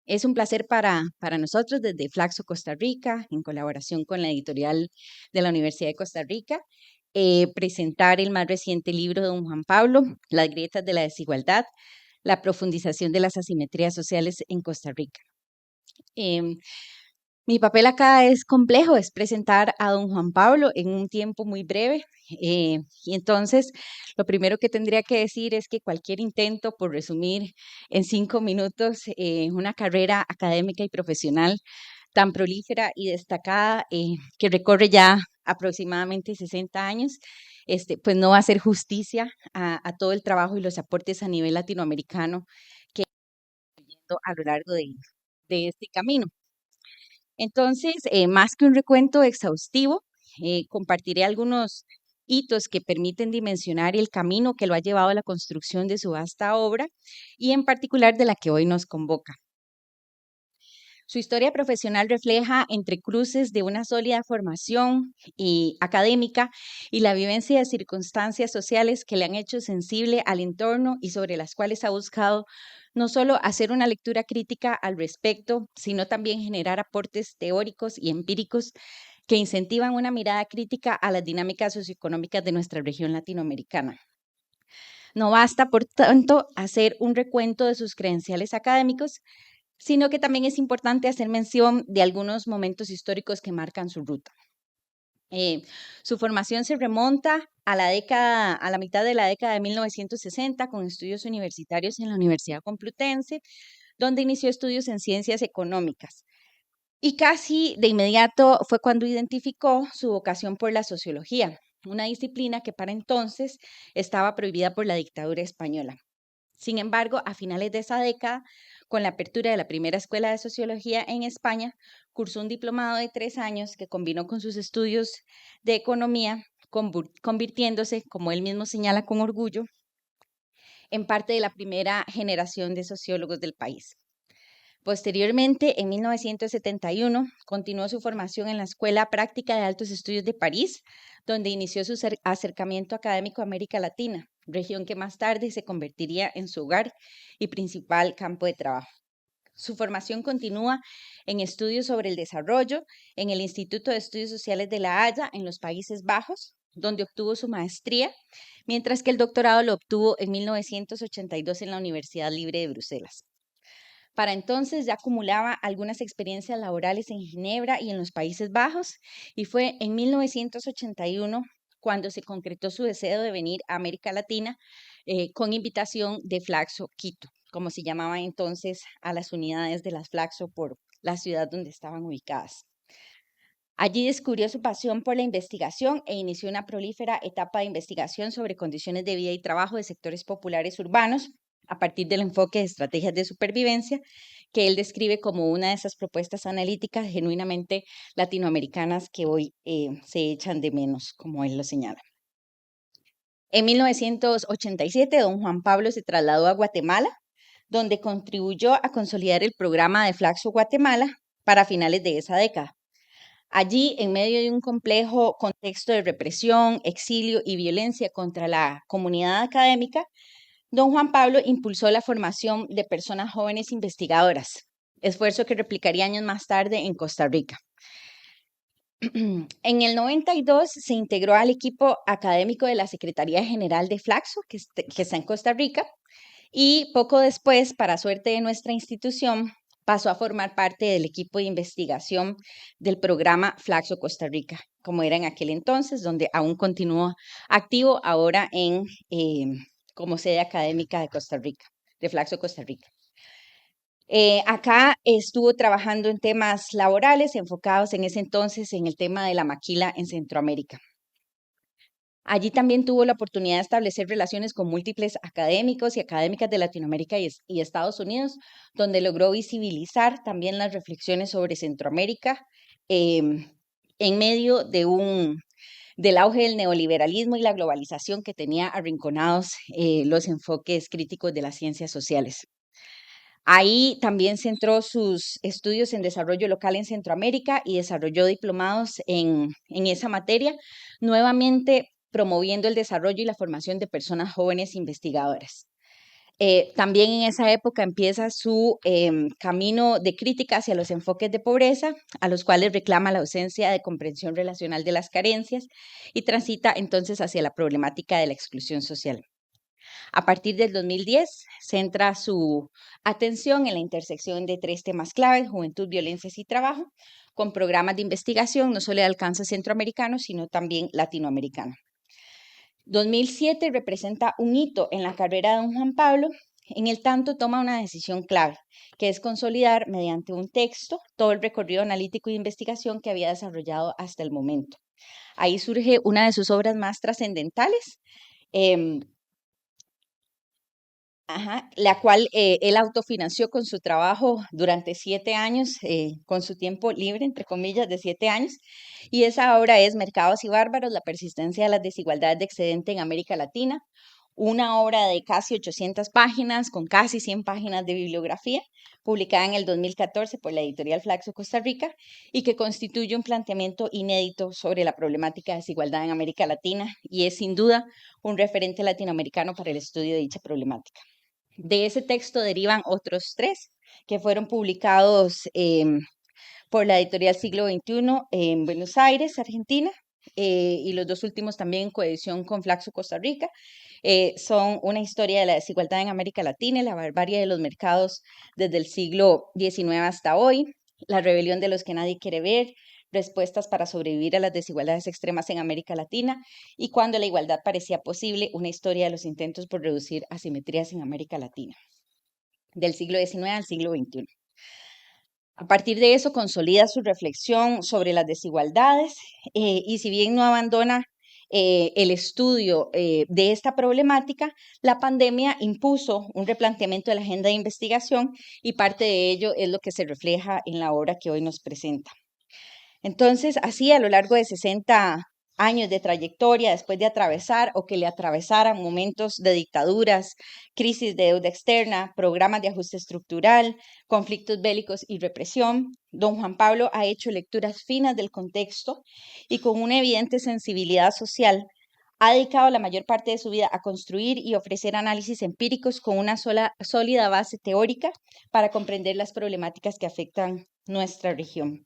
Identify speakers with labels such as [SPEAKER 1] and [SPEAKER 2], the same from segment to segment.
[SPEAKER 1] Es un placer para nosotros desde Flaxo Costa Rica, en colaboración con la editorial de la Universidad de Costa Rica, presentar el más reciente libro de don Juan Pablo, Las grietas de la desigualdad, la profundización de las asimetrías sociales en Costa Rica. Em, Mi papel acá es complejo, es presentar a don Juan Pablo en un tiempo muy breve. Y entonces, lo primero que tendría que decir es que cualquier intento por resumir en 5 minutos una carrera académica y profesional tan prolífera y destacada que recorre ya aproximadamente 60 años, pues no va a hacer justicia a todo el trabajo y los aportes a nivel latinoamericano que he tenido a lo largo de este camino. Entonces, más que un recuento exhaustivo, compartiré algunos hitos que permiten dimensionar el camino que lo ha llevado a la construcción de su vasta obra y en particular de la que hoy nos convoca. Su historia profesional refleja entrecruces de una sólida formación académica y la vivencia de circunstancias sociales que le han hecho sensible al entorno y sobre las cuales ha buscado no solo hacer una lectura crítica al respecto, sino también generar aportes teóricos y empíricos que incentivan una mirada crítica a las dinámicas socioeconómicas de nuestra región latinoamericana. No basta, por tanto, hacer un recuento de sus credenciales académicos, sino que también es importante hacer mención de algunos momentos históricos que marcan su ruta. Su formación se remonta a la mitad de la década de 1960 con estudios universitarios en la Universidad Complutense, donde inició estudios en ciencias económicas. Y casi de inmediato fue cuando identificó su vocación por la sociología, una disciplina que para entonces estaba prohibida por la dictadura española. Sin embargo, a finales de esa década, con la apertura de la primera escuela de sociología en España, cursó un diplomado de 3 años que combinó con sus estudios de economía, convirtiéndose, como él mismo señala con orgullo, en parte de la primera generación de sociólogos del país. Posteriormente, en 1971, continuó su formación en la Escuela Práctica de Altos Estudios de París, donde inició su acercamiento académico a América Latina, región que más tarde se convertiría en su hogar y principal campo de trabajo. Su formación continúa en estudios sobre el desarrollo en el Instituto de Estudios Sociales de La Haya, en los Países Bajos, donde obtuvo su maestría, mientras que el doctorado lo obtuvo en 1982 en la Universidad Libre de Bruselas. Para entonces ya acumulaba algunas experiencias laborales en Ginebra y en los Países Bajos, y fue en 1981 cuando se concretó su deseo de venir a América Latina con invitación de Flaxo Quito, como se llamaba entonces a las unidades de las Flaxo por la ciudad donde estaban ubicadas. Allí descubrió su pasión por la investigación e inició una prolífera etapa de investigación sobre condiciones de vida y trabajo de sectores populares urbanos a partir del enfoque de estrategias de supervivencia que él describe como una de esas propuestas analíticas genuinamente latinoamericanas que hoy se echan de menos, como él lo señala. En 1987, don Juan Pablo se trasladó a Guatemala, donde contribuyó a consolidar el programa de Flaxo Guatemala para finales de esa década. Allí, en medio de un complejo contexto de represión, exilio y violencia contra la comunidad académica, don Juan Pablo impulsó la formación de personas jóvenes investigadoras, esfuerzo que replicaría años más tarde en Costa Rica. En el 92 se integró al equipo académico de la Secretaría General de Flaxo, que está en Costa Rica, y poco después, para suerte de nuestra institución, pasó a formar parte del equipo de investigación del programa Flaxo Costa Rica, como era en aquel entonces, donde aún continúa activo ahora como sede académica de Costa Rica, de Flaxo Costa Rica. Acá estuvo trabajando en temas laborales enfocados en ese entonces en el tema de la maquila en Centroamérica. Allí también tuvo la oportunidad de establecer relaciones con múltiples académicos y académicas de Latinoamérica y Estados Unidos, donde logró visibilizar también las reflexiones sobre Centroamérica en medio del auge del neoliberalismo y la globalización que tenía arrinconados los enfoques críticos de las ciencias sociales. Ahí también centró sus estudios en desarrollo local en Centroamérica y desarrolló diplomados en esa materia, nuevamente promoviendo el desarrollo y la formación de personas jóvenes investigadoras. También en esa época empieza su camino de crítica hacia los enfoques de pobreza, a los cuales reclama la ausencia de comprensión relacional de las carencias y transita entonces hacia la problemática de la exclusión social. A partir del 2010, centra su atención en la intersección de tres temas claves: juventud, violencias y trabajo, con programas de investigación no solo de alcance centroamericano, sino también latinoamericano. 2007 representa un hito en la carrera de don Juan Pablo. En el tanto, toma una decisión clave, que es consolidar mediante un texto todo el recorrido analítico y de investigación que había desarrollado hasta el momento. Ahí surge una de sus obras más trascendentales, la cual él autofinanció con su trabajo durante 7 años, con su tiempo libre, entre comillas, de 7 años. Y esa obra es Mercados y Bárbaros, la persistencia de las desigualdades de excedente en América Latina, una obra de casi 800 páginas, con casi 100 páginas de bibliografía, publicada en el 2014 por la editorial Flaxo Costa Rica, y que constituye un planteamiento inédito sobre la problemática de desigualdad en América Latina, y es sin duda un referente latinoamericano para el estudio de dicha problemática. De ese texto derivan otros 3 que fueron publicados por la editorial Siglo XXI en Buenos Aires, Argentina, y los 2 últimos también en coedición con Flaxo Costa Rica. Son una historia de la desigualdad en América Latina y la barbarie de los mercados desde el siglo XIX hasta hoy, la rebelión de los que nadie quiere ver, respuestas para sobrevivir a las desigualdades extremas en América Latina y cuando la igualdad parecía posible, una historia de los intentos por reducir asimetrías en América Latina, del siglo XIX al siglo XXI. A partir de eso, consolida su reflexión sobre las desigualdades y si bien no abandona el estudio de esta problemática, la pandemia impuso un replanteamiento de la agenda de investigación y parte de ello es lo que se refleja en la obra que hoy nos presenta. Entonces, así a lo largo de 60 años de trayectoria, después de atravesar o que le atravesaran momentos de dictaduras, crisis de deuda externa, programas de ajuste estructural, conflictos bélicos y represión, don Juan Pablo ha hecho lecturas finas del contexto y con una evidente sensibilidad social ha dedicado la mayor parte de su vida a construir y ofrecer análisis empíricos con una sólida base teórica para comprender las problemáticas que afectan nuestra región.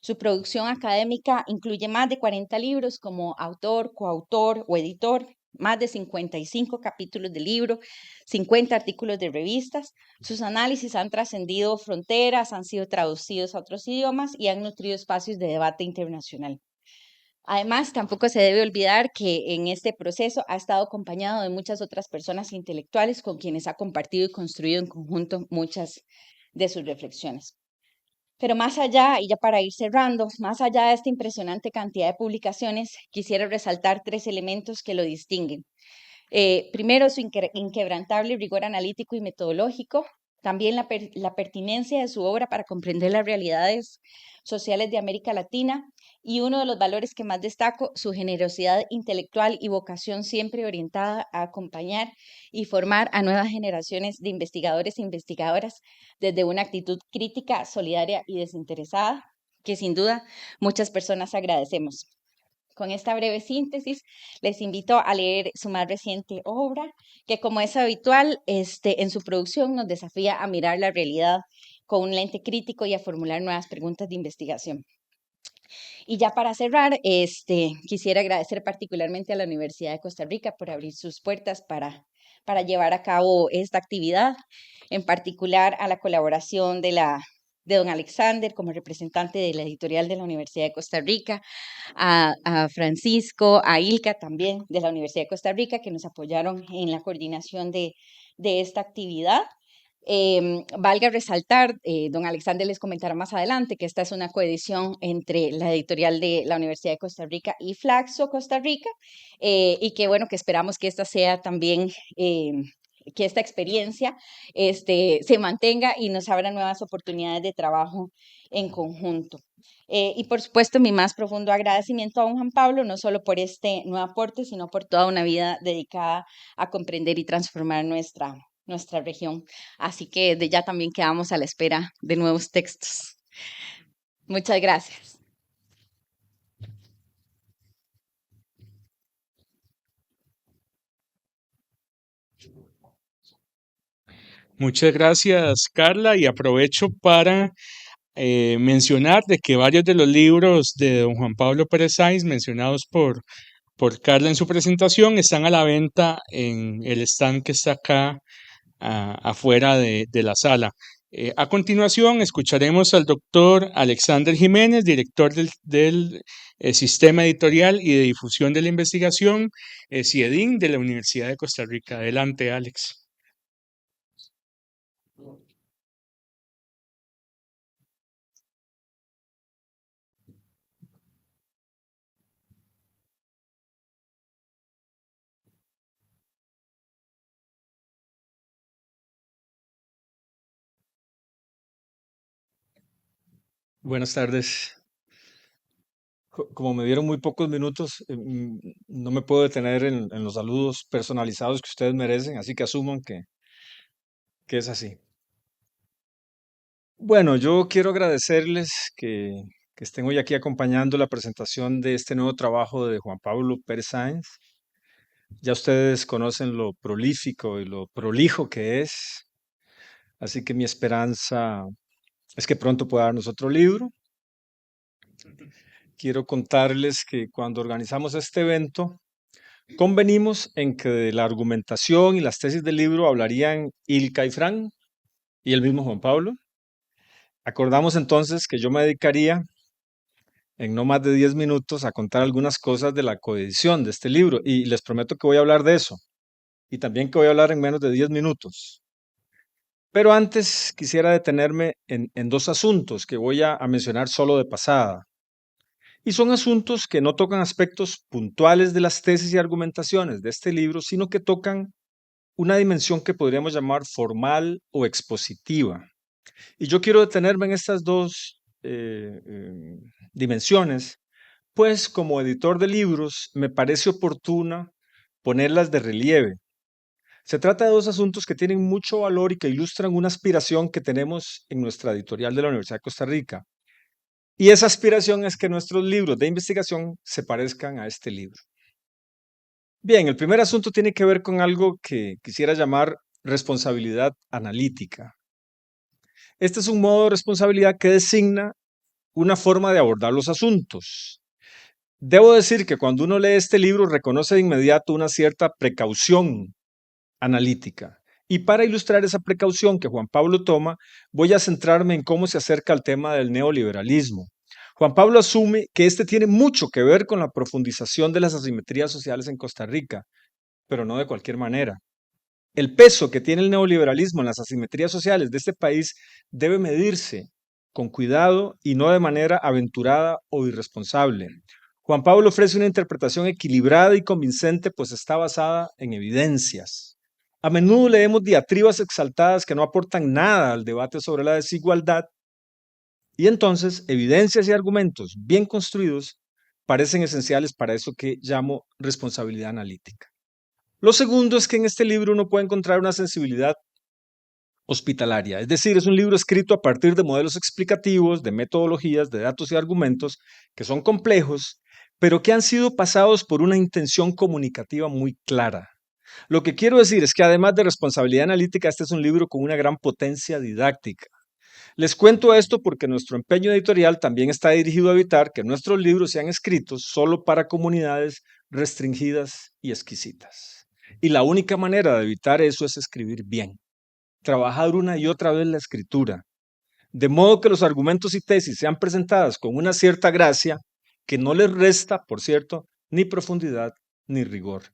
[SPEAKER 1] Su producción académica incluye más de 40 libros como autor, coautor o editor, más de 55 capítulos de libro, 50 artículos de revistas. Sus análisis han trascendido fronteras, han sido traducidos a otros idiomas y han nutrido espacios de debate internacional. Además, tampoco se debe olvidar que en este proceso ha estado acompañado de muchas otras personas intelectuales con quienes ha compartido y construido en conjunto muchas de sus reflexiones. Pero más allá, y ya para ir cerrando, más allá de esta impresionante cantidad de publicaciones, quisiera resaltar 3 elementos que lo distinguen. Primero, su inquebrantable rigor analítico y metodológico, también la pertinencia de su obra para comprender las realidades sociales de América Latina y uno de los valores que más destaco, su generosidad intelectual y vocación siempre orientada a acompañar y formar a nuevas generaciones de investigadores e investigadoras desde una actitud crítica, solidaria y desinteresada, que sin duda muchas personas agradecemos. Con esta breve síntesis, les invito a leer su más reciente obra, que como es habitual, en su producción nos desafía a mirar la realidad con un lente crítico y a formular nuevas preguntas de investigación. Y ya para cerrar, quisiera agradecer particularmente a la Universidad de Costa Rica por abrir sus puertas para llevar a cabo esta actividad, en particular a la colaboración de don Alexander como representante de la editorial de la Universidad de Costa Rica, a Francisco, a Ilka también de la Universidad de Costa Rica, que nos apoyaron en la coordinación de esta actividad. Valga resaltar, don Alexander les comentará más adelante que esta es una coedición entre la editorial de la Universidad de Costa Rica y Flaxo Costa Rica, y que bueno, que esperamos que esta sea también, que esta experiencia se mantenga y nos abra nuevas oportunidades de trabajo en conjunto. Y por supuesto, mi más profundo agradecimiento a don Juan Pablo, no solo por este nuevo aporte, sino por toda una vida dedicada a comprender y transformar nuestra región. Así que de ya también quedamos a la espera de nuevos textos. Muchas gracias.
[SPEAKER 2] Muchas gracias, Carla, y aprovecho para mencionar de que varios de los libros de don Juan Pablo Pérez Sáenz mencionados por Carla en su presentación están a la venta en el stand que está acá afuera de la sala. A continuación, escucharemos al doctor Alexander Jiménez, director del Sistema Editorial y de Difusión de la Investigación, CIEDIN, de la Universidad de Costa Rica. Adelante, Alex.
[SPEAKER 3] Buenas tardes. Como me dieron muy pocos minutos, no me puedo detener en los saludos personalizados que ustedes merecen, así que asuman que es así. Bueno, yo quiero agradecerles que estén hoy aquí acompañando la presentación de este nuevo trabajo de Juan Pablo Pérez Sáenz. Ya ustedes conocen lo prolífico y lo prolijo que es, así que mi esperanza es que pronto pueda darnos otro libro. Quiero contarles que cuando organizamos este evento, convenimos en que de la argumentación y las tesis del libro hablarían Ilka y Fran y el mismo Juan Pablo. Acordamos entonces que yo me dedicaría en no más de 10 minutos a contar algunas cosas de la coedición de este libro y les prometo que voy a hablar de eso y también que voy a hablar en menos de 10 minutos. Pero antes quisiera detenerme en dos asuntos que voy a mencionar solo de pasada. Y son asuntos que no tocan aspectos puntuales de las tesis y argumentaciones de este libro, sino que tocan una dimensión que podríamos llamar formal o expositiva. Y yo quiero detenerme en estas dos dimensiones, pues como editor de libros me parece oportuna ponerlas de relieve. Se trata de dos asuntos que tienen mucho valor y que ilustran una aspiración que tenemos en nuestra editorial de la Universidad de Costa Rica. Y esa aspiración es que nuestros libros de investigación se parezcan a este libro. Bien, el primer asunto tiene que ver con algo que quisiera llamar responsabilidad analítica. Este es un modo de responsabilidad que designa una forma de abordar los asuntos. Debo decir que cuando uno lee este libro reconoce de inmediato una cierta precaución analítica. Y para ilustrar esa precaución que Juan Pablo toma, voy a centrarme en cómo se acerca al tema del neoliberalismo. Juan Pablo asume que este tiene mucho que ver con la profundización de las asimetrías sociales en Costa Rica, pero no de cualquier manera. El peso que tiene el neoliberalismo en las asimetrías sociales de este país debe medirse con cuidado y no de manera aventurada o irresponsable. Juan Pablo ofrece una interpretación equilibrada y convincente, pues está basada en evidencias. A menudo leemos diatribas exaltadas que no aportan nada al debate sobre la desigualdad, y entonces evidencias y argumentos bien construidos parecen esenciales para eso que llamo responsabilidad analítica. Lo segundo es que en este libro uno puede encontrar una sensibilidad hospitalaria, es decir, es un libro escrito a partir de modelos explicativos, de metodologías, de datos y argumentos que son complejos, pero que han sido pasados por una intención comunicativa muy clara. Lo que quiero decir es que además de responsabilidad analítica, este es un libro con una gran potencia didáctica. Les cuento esto porque nuestro empeño editorial también está dirigido a evitar que nuestros libros sean escritos solo para comunidades restringidas y exquisitas. Y la única manera de evitar eso es escribir bien, trabajar una y otra vez la escritura, de modo que los argumentos y tesis sean presentadas con una cierta gracia que no les resta, por cierto, ni profundidad ni rigor.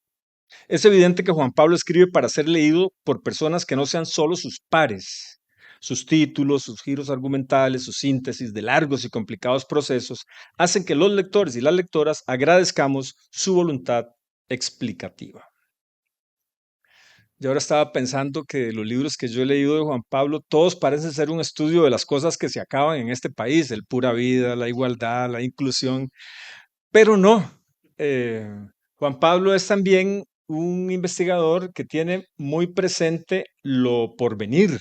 [SPEAKER 3] Es evidente que Juan Pablo escribe para ser leído por personas que no sean solo sus pares. Sus títulos, sus giros argumentales, sus síntesis de largos y complicados procesos hacen que los lectores y las lectoras agradezcamos su voluntad explicativa. Yo ahora estaba pensando que los libros que yo he leído de Juan Pablo, todos parecen ser un estudio de las cosas que se acaban en este país, el pura vida, la igualdad, la inclusión, pero no. Eh, Juan Pablo es también un investigador que tiene muy presente lo porvenir.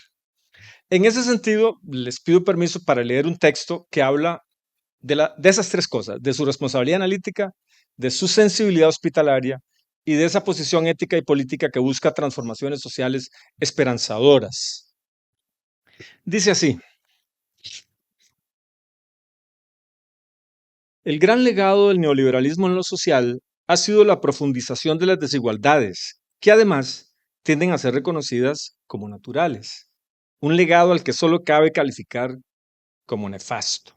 [SPEAKER 3] En ese sentido, les pido permiso para leer un texto que habla de esas tres cosas, de su responsabilidad analítica, de su sensibilidad hospitalaria y de esa posición ética y política que busca transformaciones sociales esperanzadoras. Dice así: el gran legado del neoliberalismo en lo social ha sido la profundización de las desigualdades, que además tienden a ser reconocidas como naturales. Un legado al que solo cabe calificar como nefasto.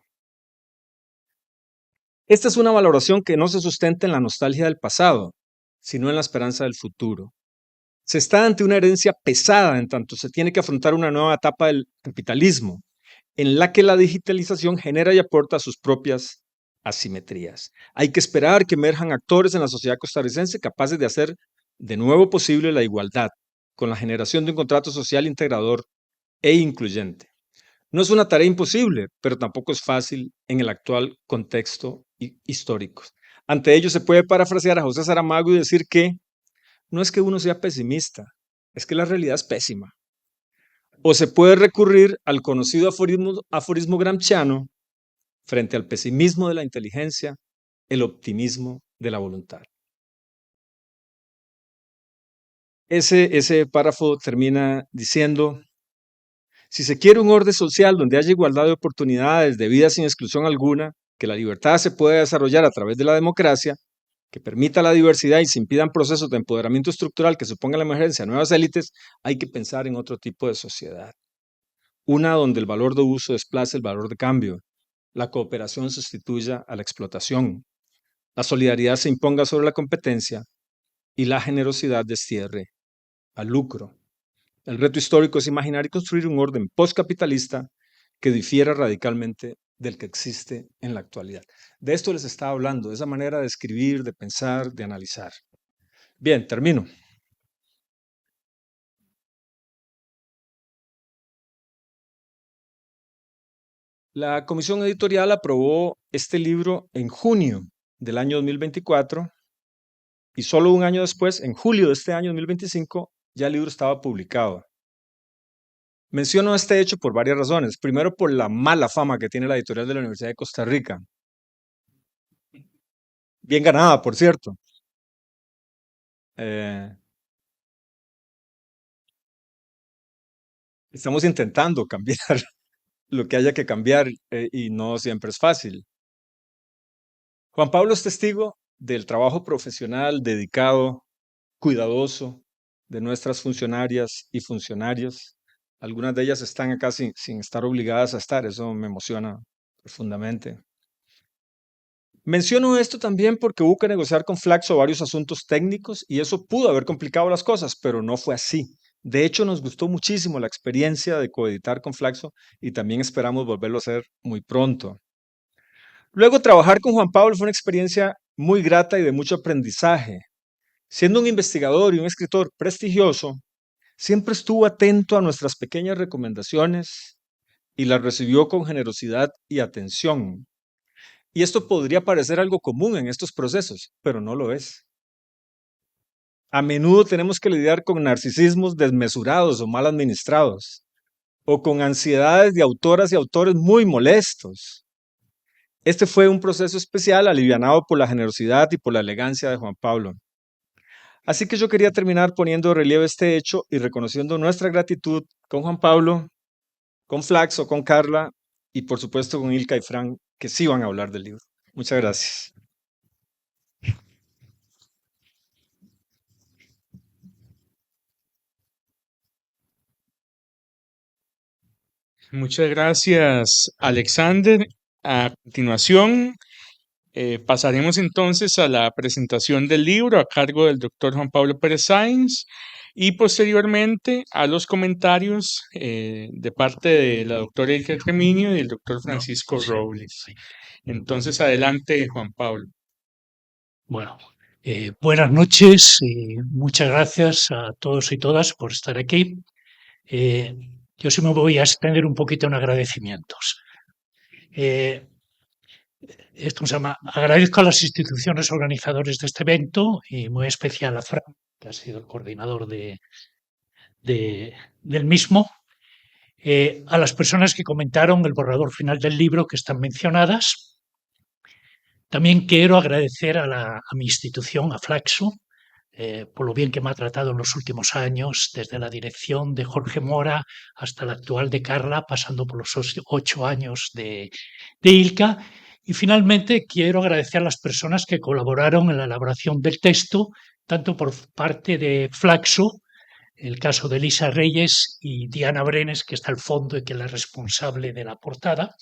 [SPEAKER 3] Esta es una valoración que no se sustenta en la nostalgia del pasado, sino en la esperanza del futuro. Se está ante una herencia pesada en tanto se tiene que afrontar una nueva etapa del capitalismo, en la que la digitalización genera y aporta sus propias asimetrías. Hay que esperar que emerjan actores en la sociedad costarricense capaces de hacer de nuevo posible la igualdad, con la generación de un contrato social integrador e incluyente. No es una tarea imposible, pero tampoco es fácil en el actual contexto histórico. Ante ello se puede parafrasear a José Saramago y decir que no es que uno sea pesimista, es que la realidad es pésima. O se puede recurrir al conocido aforismo gramsciano frente al pesimismo de la inteligencia, el optimismo de la voluntad. Ese párrafo termina diciendo: si se quiere un orden social donde haya igualdad de oportunidades, de vida sin exclusión alguna, que la libertad se pueda desarrollar a través de la democracia, que permita la diversidad y se impidan procesos de empoderamiento estructural que supongan la emergencia de nuevas élites, hay que pensar en otro tipo de sociedad. Una donde el valor de uso desplace el valor de cambio, la cooperación sustituya a la explotación, la solidaridad se imponga sobre la competencia y la generosidad destierre al lucro. El reto histórico es imaginar y construir un orden postcapitalista que difiera radicalmente del que existe en la actualidad. De esto les estaba hablando, de esa manera de escribir, de pensar, de analizar. Bien, termino. La comisión editorial aprobó este libro en junio del año 2024 y solo un año después, en julio de este año 2025, ya el libro estaba publicado. Menciono este hecho por varias razones. Primero, por la mala fama que tiene la editorial de la Universidad de Costa Rica. Bien ganada, por cierto. Estamos intentando cambiar lo que haya que cambiar y no siempre es fácil. Juan Pablo es testigo del trabajo profesional, dedicado, cuidadoso de nuestras funcionarias y funcionarios. Algunas de ellas están acá sin estar obligadas a estar, eso me emociona profundamente. Menciono esto también porque hubo que negociar con Flaxo varios asuntos técnicos y eso pudo haber complicado las cosas, pero no fue así. De hecho, nos gustó muchísimo la experiencia de coeditar con Flaxo y también esperamos volverlo a hacer muy pronto. Luego, trabajar con Juan Pablo fue una experiencia muy grata y de mucho aprendizaje. Siendo un investigador y un escritor prestigioso, siempre estuvo atento a nuestras pequeñas recomendaciones y las recibió con generosidad y atención. Y esto podría parecer algo común en estos procesos, pero no lo es. A menudo tenemos que lidiar con narcisismos desmesurados o mal administrados, o con ansiedades de autoras y autores muy molestos. Este fue un proceso especial alivianado por la generosidad y por la elegancia de Juan Pablo. Así que yo quería terminar poniendo de relieve este hecho y reconociendo nuestra gratitud con Juan Pablo, con Flaxo, con Carla y por supuesto con Ilka y Fran, que sí van a hablar del libro. Muchas gracias.
[SPEAKER 2] Muchas gracias, Alexander. A continuación, pasaremos entonces a la presentación del libro a cargo del doctor Juan Pablo Pérez Sáenz y posteriormente a los comentarios de parte de la doctora Ilka Treminio y del doctor Francisco Robles. Entonces, adelante, Juan Pablo.
[SPEAKER 4] Bueno, buenas noches y muchas gracias a todos y todas por estar aquí. Yo sí me voy a extender un poquito en agradecimientos. Esto se llama, agradezco a las instituciones organizadoras de este evento y muy especial a Fran, que ha sido el coordinador del mismo, a las personas que comentaron el borrador final del libro que están mencionadas. También quiero agradecer a mi institución, a Flaxo, por lo bien que me ha tratado en los últimos años, desde la dirección de Jorge Mora hasta la actual de Carla, pasando por los 8 años de Ilka. Y finalmente quiero agradecer a las personas que colaboraron en la elaboración del texto, tanto por parte de Flaxo, el caso de Elisa Reyes, y Diana Brenes, que está al fondo y que es la responsable de la portada.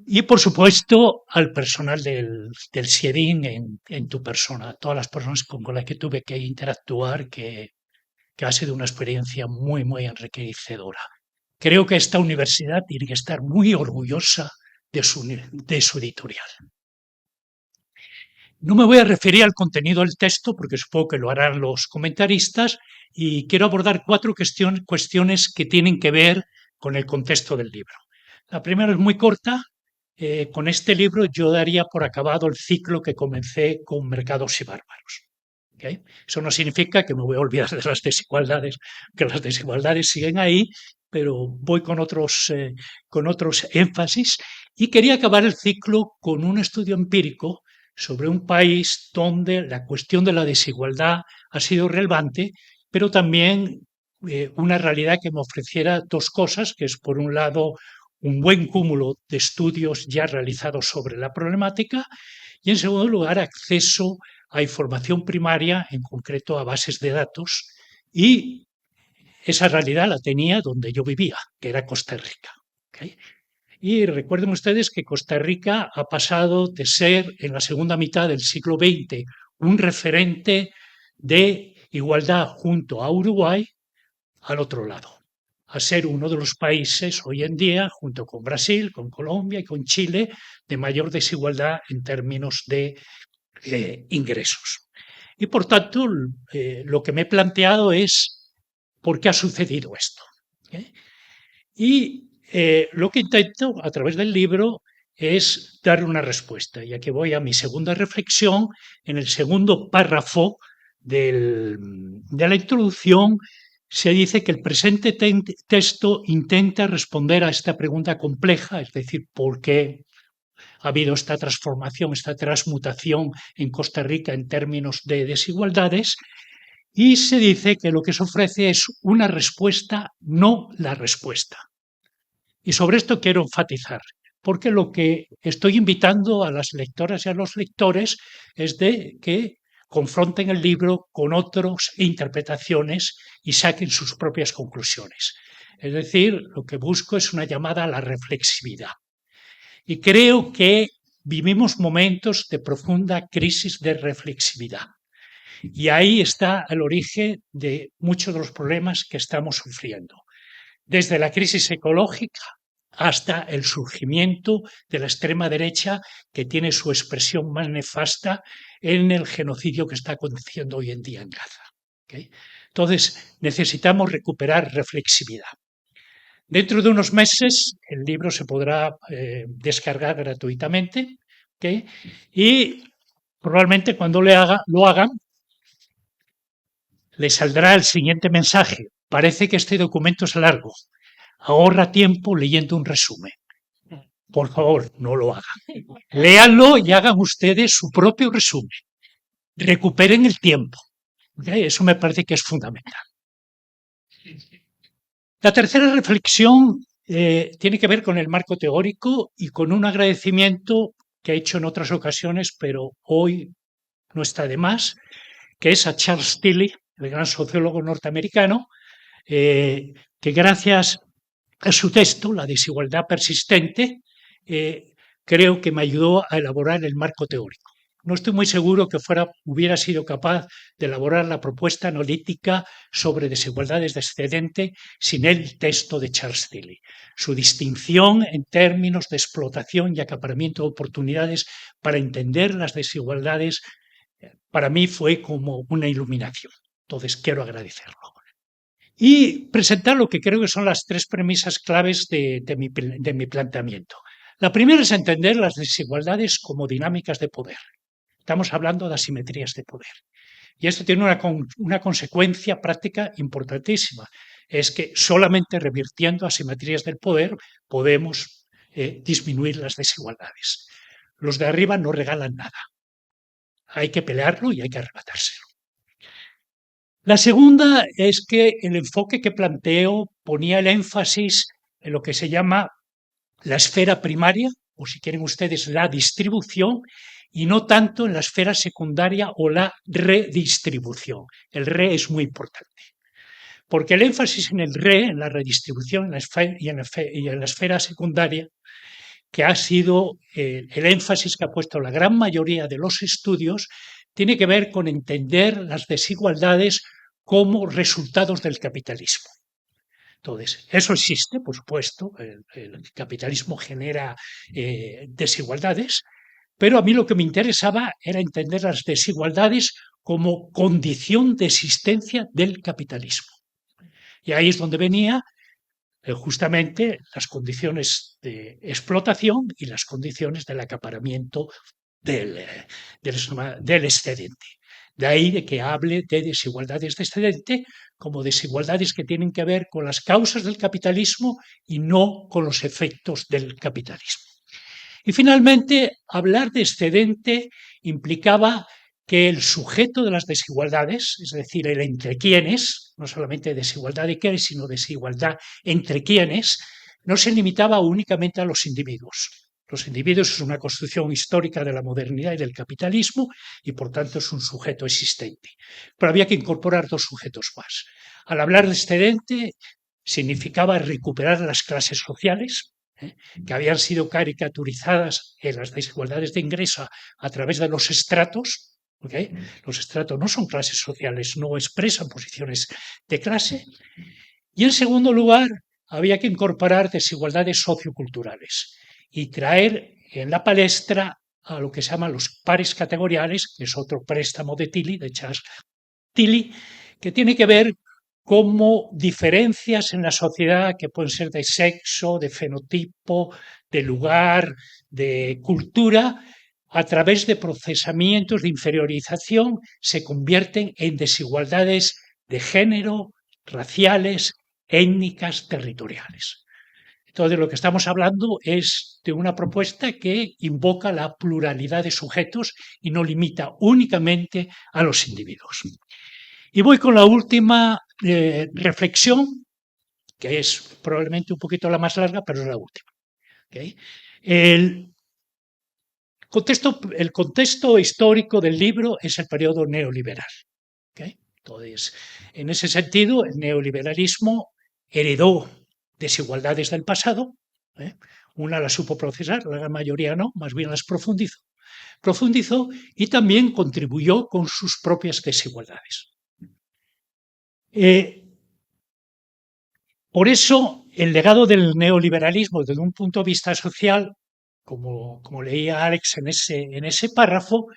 [SPEAKER 4] Y por supuesto al personal del SIEDIN en tu persona, todas las personas con las que tuve que interactuar, que ha sido una experiencia muy, muy enriquecedora. Creo que esta universidad tiene que estar muy orgullosa de su editorial. No me voy a referir al contenido del texto porque supongo que lo harán los comentaristas y quiero abordar 4 cuestiones que tienen que ver con el contexto del libro. La primera es muy corta. Con este libro yo daría por acabado el ciclo que comencé con Mercados y Bárbaros. ¿Okay? Eso no significa que me voy a olvidar de las desigualdades, que las desigualdades siguen ahí, pero voy con otros énfasis. Y quería acabar el ciclo con un estudio empírico sobre un país donde la cuestión de la desigualdad ha sido relevante, pero también una realidad que me ofreciera 2 cosas, que es por un lado un buen cúmulo de estudios ya realizados sobre la problemática y en segundo lugar acceso a información primaria, en concreto a bases de datos, y esa realidad la tenía donde yo vivía, que era Costa Rica. ¿Okay? Y recuerden ustedes que Costa Rica ha pasado de ser en la segunda mitad del siglo XX un referente de igualdad junto a Uruguay al otro lado, a ser uno de los países hoy en día, junto con Brasil, con Colombia y con Chile, de mayor desigualdad en términos de ingresos. Y por tanto, lo que me he planteado es por qué ha sucedido esto. Y lo que intento a través del libro es dar una respuesta. Y aquí voy a mi segunda reflexión. En el segundo párrafo de la introducción se dice que el presente texto intenta responder a esta pregunta compleja, es decir, ¿por qué ha habido esta transformación, esta transmutación en Costa Rica en términos de desigualdades? Y se dice que lo que se ofrece es una respuesta, no la respuesta. Y sobre esto quiero enfatizar, porque lo que estoy invitando a las lectoras y a los lectores es de que confronten el libro con otras interpretaciones y saquen sus propias conclusiones. Es decir, lo que busco es una llamada a la reflexividad. Y creo que vivimos momentos de profunda crisis de reflexividad. Y ahí está el origen de muchos de los problemas que estamos sufriendo. Desde la crisis ecológica hasta el surgimiento de la extrema derecha, que tiene su expresión más nefasta en el genocidio que está aconteciendo hoy en día en Gaza. ¿Okay? Entonces, necesitamos recuperar reflexividad. Dentro de unos meses el libro se podrá descargar gratuitamente, ¿okay? Y probablemente cuando lo hagan le saldrá el siguiente mensaje. Parece que este documento es largo. Ahorra tiempo leyendo un resumen. Por favor, no lo hagan. Léanlo y hagan ustedes su propio resumen. Recuperen el tiempo. ¿Okay? Eso me parece que es fundamental. La tercera reflexión tiene que ver con el marco teórico y con un agradecimiento que he hecho en otras ocasiones, pero hoy no está de más, que es a Charles Tilly, el gran sociólogo norteamericano, que gracias a su texto, La desigualdad persistente, creo que me ayudó a elaborar el marco teórico. No estoy muy seguro que hubiera sido capaz de elaborar la propuesta analítica sobre desigualdades de excedente sin el texto de Charles Tilly. Su distinción en términos de explotación y acaparamiento de oportunidades para entender las desigualdades para mí fue como una iluminación. Entonces quiero agradecerlo. Y presentar lo que creo que son las 3 premisas claves de mi planteamiento. La primera es entender las desigualdades como dinámicas de poder. Estamos hablando de asimetrías de poder. Y esto tiene una consecuencia práctica importantísima. Es que solamente revirtiendo asimetrías del poder podemos disminuir las desigualdades. Los de arriba no regalan nada. hay que pelearlo y hay que arrebatárselo. La segunda es que el enfoque que planteo ponía el énfasis en lo que se llama la esfera primaria, o si quieren ustedes, la distribución, y no tanto en la esfera secundaria o la redistribución. El re es muy importante, porque el énfasis en el re, en la redistribución y en la esfera secundaria, que ha sido el énfasis que ha puesto la gran mayoría de los estudios, tiene que ver con entender las desigualdades como resultados del capitalismo. Entonces, eso existe, por supuesto, el capitalismo genera desigualdades, pero a mí lo que me interesaba era entender las desigualdades como condición de existencia del capitalismo. Y ahí es donde venía justamente las condiciones de explotación y las condiciones del acaparamiento del excedente. De ahí de que hable de desigualdades de excedente como desigualdades que tienen que ver con las causas del capitalismo y no con los efectos del capitalismo. Y finalmente, hablar de excedente implicaba que el sujeto de las desigualdades, es decir, el entre quienes, no solamente desigualdad de qué, sino desigualdad entre quienes, no se limitaba únicamente a los individuos. Los individuos es una construcción histórica de la modernidad y del capitalismo y por tanto es un sujeto existente. Pero había que incorporar dos sujetos más. Al hablar de excedente significaba recuperar las clases sociales, que habían sido caricaturizadas en las desigualdades de ingreso a través de los estratos. ¿Okay? Los estratos no son clases sociales, no expresan posiciones de clase. Y en segundo lugar, había que incorporar desigualdades socioculturales y traer en la palestra a lo que se llaman los pares categoriales, que es otro préstamo de Tilly, de Charles Tilly, que tiene que ver como diferencias en la sociedad que pueden ser de sexo, de fenotipo, de lugar, de cultura, a través de procesamientos de inferiorización se convierten en desigualdades de género, raciales, étnicas, territoriales. Entonces, lo que estamos hablando es de una propuesta que invoca la pluralidad de sujetos y no limita únicamente a los individuos. Y voy con la última reflexión, que es probablemente un poquito la más larga, pero es la última. ¿Okay? El contexto histórico del libro es el periodo neoliberal. ¿Okay? Entonces, en ese sentido, el neoliberalismo heredó desigualdades del pasado. Una la supo procesar, la gran mayoría no, más bien las profundizó y también contribuyó con sus propias desigualdades. Por eso, el legado del neoliberalismo desde un punto de vista social, como leía Alex en ese párrafo,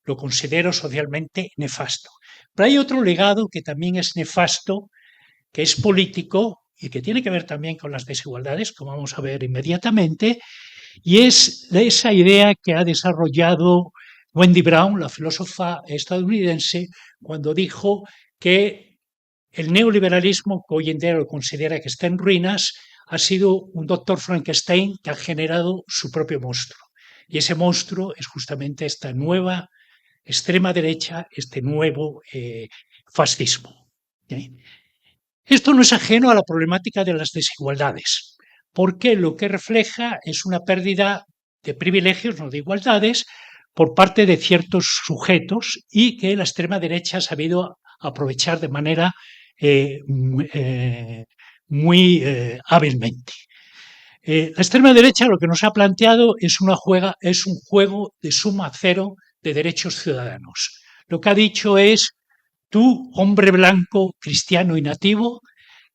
[SPEAKER 4] lo considero socialmente nefasto. Pero hay otro legado que también es nefasto, que es político y que tiene que ver también con las desigualdades, como vamos a ver inmediatamente, y es esa idea que ha desarrollado Wendy Brown, la filósofa estadounidense, cuando dijo que el neoliberalismo, que hoy en día lo considera que está en ruinas, ha sido un doctor Frankenstein que ha generado su propio monstruo. Y ese monstruo es justamente esta nueva extrema derecha, este nuevo fascismo. ¿Okay? Esto no es ajeno a la problemática de las desigualdades, porque lo que refleja es una pérdida de privilegios, no de igualdades, por parte de ciertos sujetos y que la extrema derecha ha sabido aprovechar de manera muy hábilmente. La extrema derecha lo que nos ha planteado es un juego de suma cero de derechos ciudadanos. Lo que ha dicho es, tú, hombre blanco, cristiano y nativo,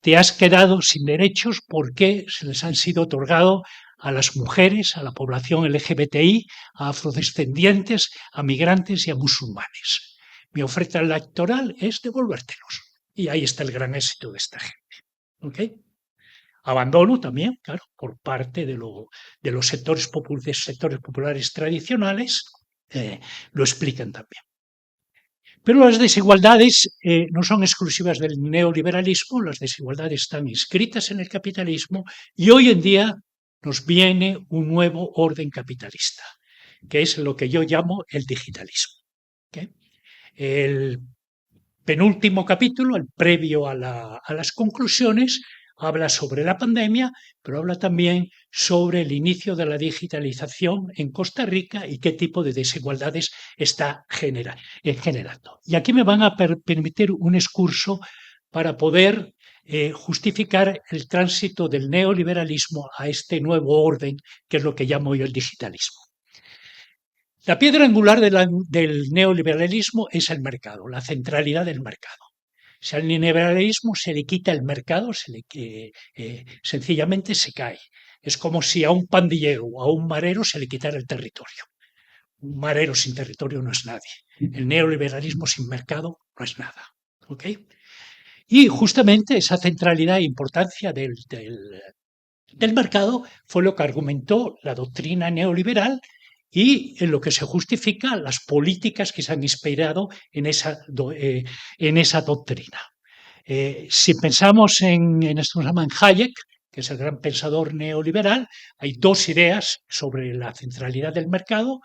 [SPEAKER 4] te has quedado sin derechos porque se les han sido otorgados a las mujeres, a la población LGBTI, a afrodescendientes, a migrantes y a musulmanes. Mi oferta electoral es devolvértelos. Y ahí está el gran éxito de esta gente. ¿Okay? Abandono también, claro, por parte de los sectores populares tradicionales, lo explican también. Pero las desigualdades no son exclusivas del neoliberalismo, las desigualdades están inscritas en el capitalismo y hoy en día nos viene un nuevo orden capitalista, que es lo que yo llamo el digitalismo. ¿ok? El penúltimo capítulo, el previo a las conclusiones, habla sobre la pandemia, pero habla también sobre el inicio de la digitalización en Costa Rica y qué tipo de desigualdades está generando. Y aquí me van a permitir un excurso para poder justificar el tránsito del neoliberalismo a este nuevo orden, que es lo que llamo yo el digitalismo. La piedra angular del neoliberalismo es el mercado, la centralidad del mercado. Si al neoliberalismo se le quita el mercado, sencillamente se cae. Es como si a un pandillero o a un marero se le quitara el territorio. Un marero sin territorio no es nadie. El neoliberalismo sin mercado no es nada. ¿Okay? Y justamente esa centralidad e importancia del mercado fue lo que argumentó la doctrina neoliberal y en lo que se justifica las políticas que se han inspirado en esa doctrina. Si pensamos en esto que se llama Hayek, que es el gran pensador neoliberal, hay dos ideas sobre la centralidad del mercado.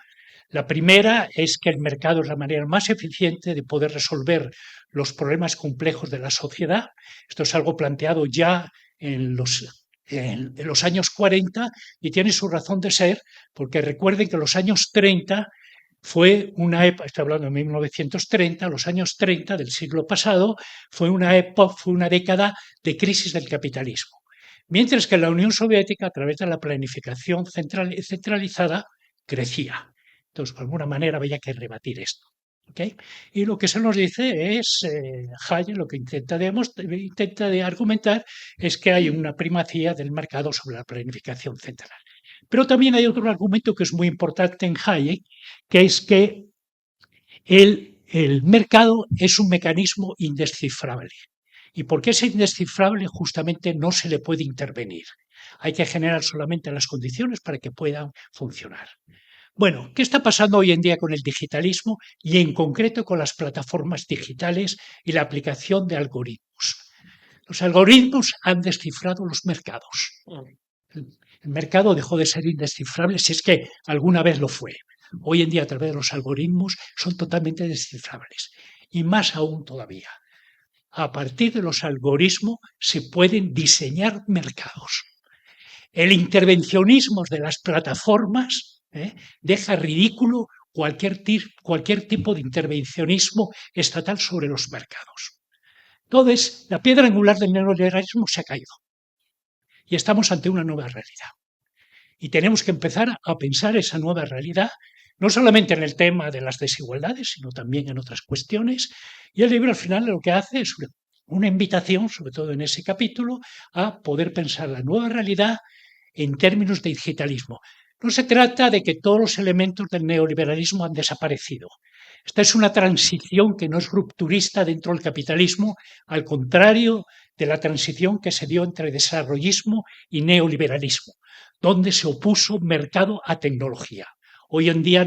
[SPEAKER 4] La primera es que el mercado es la manera más eficiente de poder resolver los problemas complejos de la sociedad. Esto es algo planteado ya en los años 40 y tiene su razón de ser, porque recuerden que los años 30 fue una época, estoy hablando de 1930, los años 30 del siglo pasado, fue una década de crisis del capitalismo. Mientras que la Unión Soviética, a través de la planificación centralizada, crecía. Entonces, de alguna manera había que rebatir esto. ¿Okay? Y lo que se nos dice es, Hayek lo que intenta argumentar es que hay una primacía del mercado sobre la planificación central. Pero también hay otro argumento que es muy importante en Hayek, que es que el mercado es un mecanismo indescifrable. ¿Y por qué es indescifrable? Justamente no se le puede intervenir. Hay que generar solamente las condiciones para que puedan funcionar. Bueno, ¿qué está pasando hoy en día con el digitalismo y en concreto con las plataformas digitales y la aplicación de algoritmos? Los algoritmos han descifrado los mercados. El mercado dejó de ser indescifrable, si es que alguna vez lo fue. Hoy en día, a través de los algoritmos, son totalmente descifrables. Y más aún todavía. A partir de los algoritmos se pueden diseñar mercados. El intervencionismo de las plataformas deja ridículo cualquier tipo de intervencionismo estatal sobre los mercados. Entonces, la piedra angular del neoliberalismo se ha caído y estamos ante una nueva realidad. Y tenemos que empezar a pensar esa nueva realidad, no solamente en el tema de las desigualdades, sino también en otras cuestiones. Y el libro al final lo que hace es una invitación, sobre todo en ese capítulo, a poder pensar la nueva realidad en términos de digitalismo. No se trata de que todos los elementos del neoliberalismo han desaparecido. Esta es una transición que no es rupturista dentro del capitalismo, al contrario de la transición que se dio entre desarrollismo y neoliberalismo, donde se opuso mercado a tecnología. Hoy en día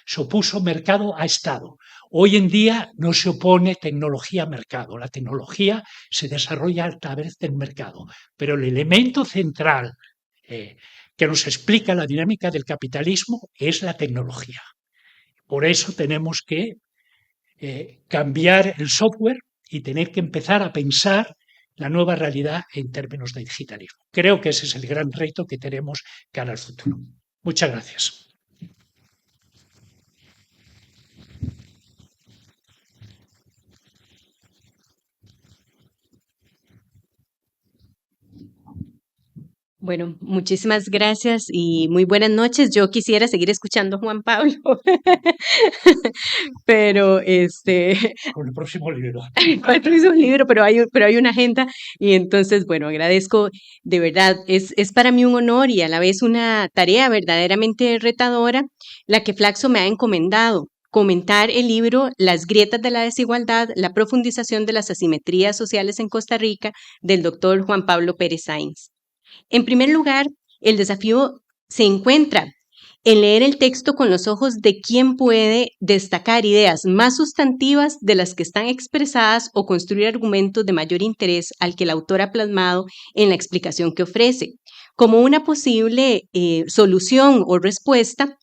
[SPEAKER 4] se opuso mercado a Estado. Hoy en día no se opone tecnología a mercado. La tecnología se desarrolla a través del mercado. Pero el elemento central que nos explica la dinámica del capitalismo es la tecnología. Por eso tenemos que cambiar el software y tener que empezar a pensar la nueva realidad en términos de digitalismo. Creo que ese es el gran reto que tenemos cara al futuro. Muchas gracias.
[SPEAKER 1] Bueno, muchísimas gracias y muy buenas noches. Yo quisiera seguir escuchando a Juan Pablo, pero
[SPEAKER 4] Con el próximo libro.
[SPEAKER 1] es un libro, pero hay una agenda y entonces, bueno, agradezco de verdad. Es para mí un honor y a la vez una tarea verdaderamente retadora la que Flaxo me ha encomendado. Comentar el libro Las grietas de la desigualdad, la profundización de las asimetrías sociales en Costa Rica del doctor Juan Pablo Pérez Sáinz. En primer lugar, el desafío se encuentra en leer el texto con los ojos de quien puede destacar ideas más sustantivas de las que están expresadas o construir argumentos de mayor interés al que el autor ha plasmado en la explicación que ofrece, como una posible solución o respuesta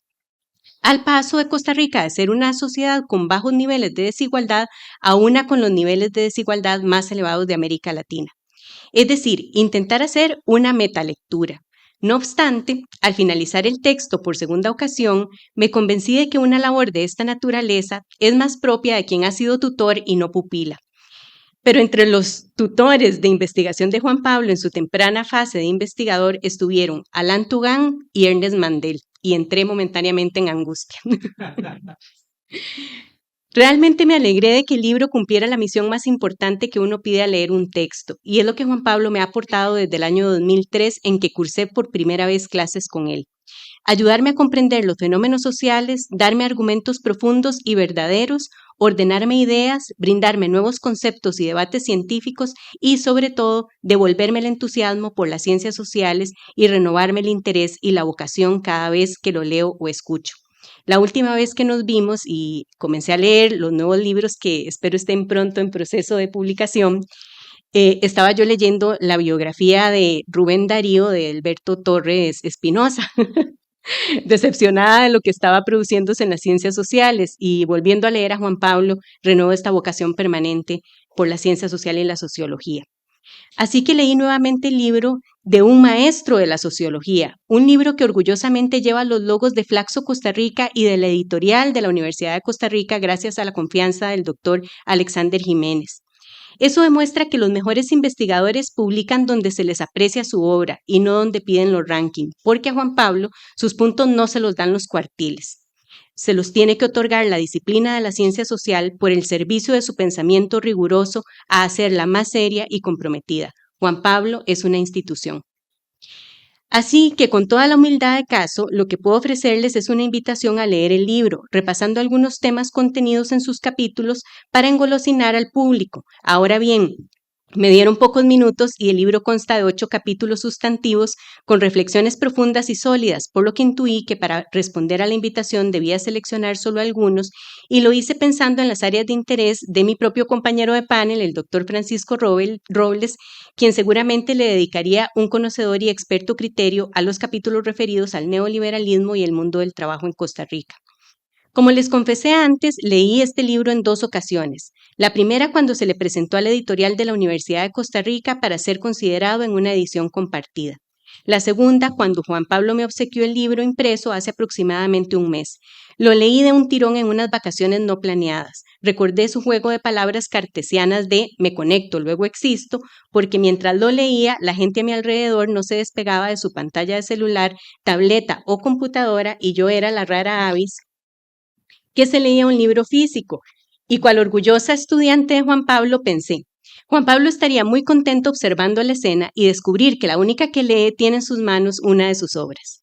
[SPEAKER 5] al paso de Costa Rica de ser una sociedad con bajos niveles de desigualdad a una con los niveles de desigualdad más elevados de América Latina. Es decir, intentar hacer una metalectura. No obstante, al finalizar el texto por segunda ocasión, me convencí de que una labor de esta naturaleza es más propia de quien ha sido tutor y no pupila. Pero entre los tutores de investigación de Juan Pablo en su temprana fase de investigador estuvieron Alain Toughan y Ernest Mandel, y entré momentáneamente en angustia. Realmente me alegré de que el libro cumpliera la misión más importante que uno pide al leer un texto, y es lo que Juan Pablo me ha aportado desde el año 2003 en que cursé por primera vez clases con él. Ayudarme a comprender los fenómenos sociales, darme argumentos profundos y verdaderos, ordenarme ideas, brindarme nuevos conceptos y debates científicos y, sobre todo, devolverme el entusiasmo por las ciencias sociales y renovarme el interés y la vocación cada vez que lo leo o escucho. La última vez que nos vimos y comencé a leer los nuevos libros que espero estén pronto en proceso de publicación, estaba yo leyendo la biografía de Rubén Darío de Alberto Torres Espinosa. Decepcionada de lo que estaba produciéndose en las ciencias sociales y volviendo a leer a Juan Pablo, renuevo esta vocación permanente por la ciencia social y la sociología. Así que leí nuevamente el libro de un maestro de la sociología, un libro que orgullosamente lleva los logos de Flaxo Costa Rica y de la editorial de la Universidad de Costa Rica gracias a la confianza del doctor Alexander Jiménez. Eso demuestra que los mejores investigadores publican donde se les aprecia su obra y no donde piden los rankings, porque a Juan Pablo sus puntos no se los dan los cuartiles. Se los tiene que otorgar la disciplina de la ciencia social por el servicio de su pensamiento riguroso a hacerla más seria y comprometida. Juan Pablo es una institución. Así que con toda la humildad de caso, lo que puedo ofrecerles es una invitación a leer el libro, repasando algunos temas contenidos en sus capítulos para engolosinar al público. Ahora bien, me dieron pocos minutos y el libro consta de 8 capítulos sustantivos con reflexiones profundas y sólidas, por lo que intuí que para responder a la invitación debía seleccionar solo algunos y lo hice pensando en las áreas de interés de mi propio compañero de panel, el doctor Francisco Robles, quien seguramente le dedicaría un conocedor y experto criterio a los capítulos referidos al neoliberalismo y el mundo del trabajo en Costa Rica. Como les confesé antes, leí este libro en 2 ocasiones. La primera cuando se le presentó a la editorial de la Universidad de Costa Rica para ser considerado en una edición compartida. La segunda cuando Juan Pablo me obsequió el libro impreso hace aproximadamente un mes. Lo leí de un tirón en unas vacaciones no planeadas. Recordé su juego de palabras cartesianas de me conecto, luego existo, porque mientras lo leía, la gente a mi alrededor no se despegaba de su pantalla de celular, tableta o computadora y yo era la rara avis que se leía un libro físico. Y cual orgullosa estudiante de Juan Pablo pensé, Juan Pablo estaría muy contento observando la escena y descubrir que la única que lee tiene en sus manos una de sus obras.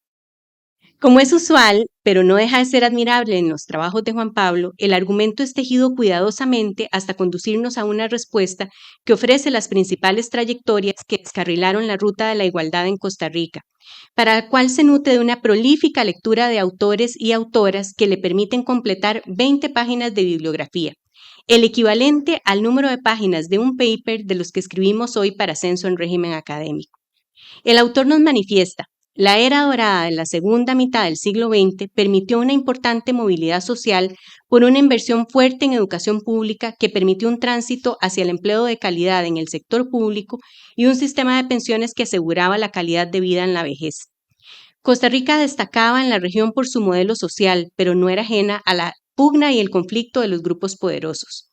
[SPEAKER 5] Como es usual, pero no deja de ser admirable en los trabajos de Juan Pablo, el argumento es tejido cuidadosamente hasta conducirnos a una respuesta que ofrece las principales trayectorias que descarrilaron la ruta de la igualdad en Costa Rica, para la cual se nutre de una prolífica lectura de autores y autoras que le permiten completar 20 páginas de bibliografía, el equivalente al número de páginas de un paper de los que escribimos hoy para Censo en Régimen Académico. El autor nos manifiesta, la era dorada de la segunda mitad del siglo XX permitió una importante movilidad social por una inversión fuerte en educación pública que permitió un tránsito hacia el empleo de calidad en el sector público y un sistema de pensiones que aseguraba la calidad de vida en la vejez. Costa Rica destacaba en la región por su modelo social, pero no era ajena a la pugna y el conflicto de los grupos poderosos.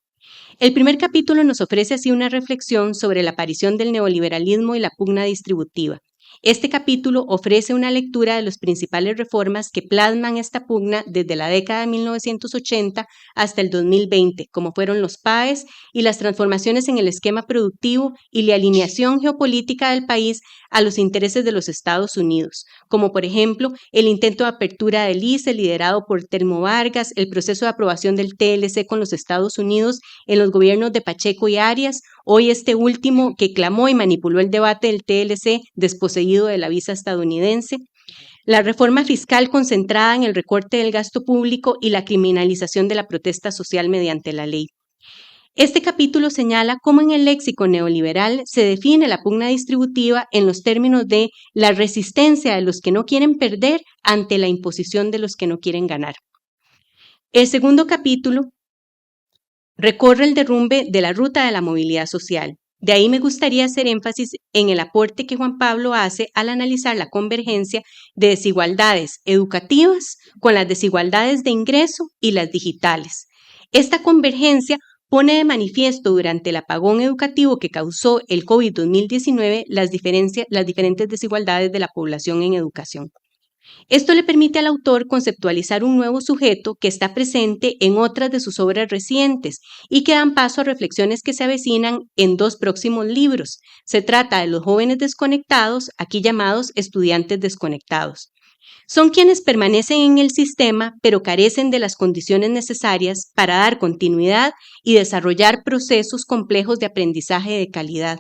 [SPEAKER 5] El primer capítulo nos ofrece así una reflexión sobre la aparición del neoliberalismo y la pugna distributiva. Este capítulo ofrece una lectura de las principales reformas que plasman esta pugna desde la década de 1980 hasta el 2020, como fueron los PAES y las transformaciones en el esquema productivo y la alineación geopolítica del país a los intereses de los Estados Unidos, como por ejemplo el intento de apertura del ICE liderado por Telmo Vargas, el proceso de aprobación del TLC con los Estados Unidos en los gobiernos de Pacheco y Arias, hoy este último que clamó y manipuló el debate del TLC desposeído de la visa estadounidense, la reforma fiscal concentrada en el recorte del gasto público y la criminalización de la protesta social mediante la ley. Este capítulo señala cómo en el léxico neoliberal se define la pugna distributiva en los términos de la resistencia de los que no quieren perder ante la imposición de los que no quieren ganar. El segundo capítulo recorre el derrumbe de la ruta de la movilidad social. De ahí me gustaría hacer énfasis en el aporte que Juan Pablo hace al analizar la convergencia de desigualdades educativas con las desigualdades de ingreso y las digitales. Esta convergencia pone de manifiesto durante el apagón educativo que causó el COVID-2019 las diferentes desigualdades de la población en educación. Esto le permite al autor conceptualizar un nuevo sujeto que está presente en otras de sus obras recientes y que dan paso a reflexiones que se avecinan en dos próximos libros. Se trata de los jóvenes desconectados, aquí llamados estudiantes desconectados. Son quienes permanecen en el sistema, pero carecen de las condiciones necesarias para dar continuidad y desarrollar procesos complejos de aprendizaje de calidad.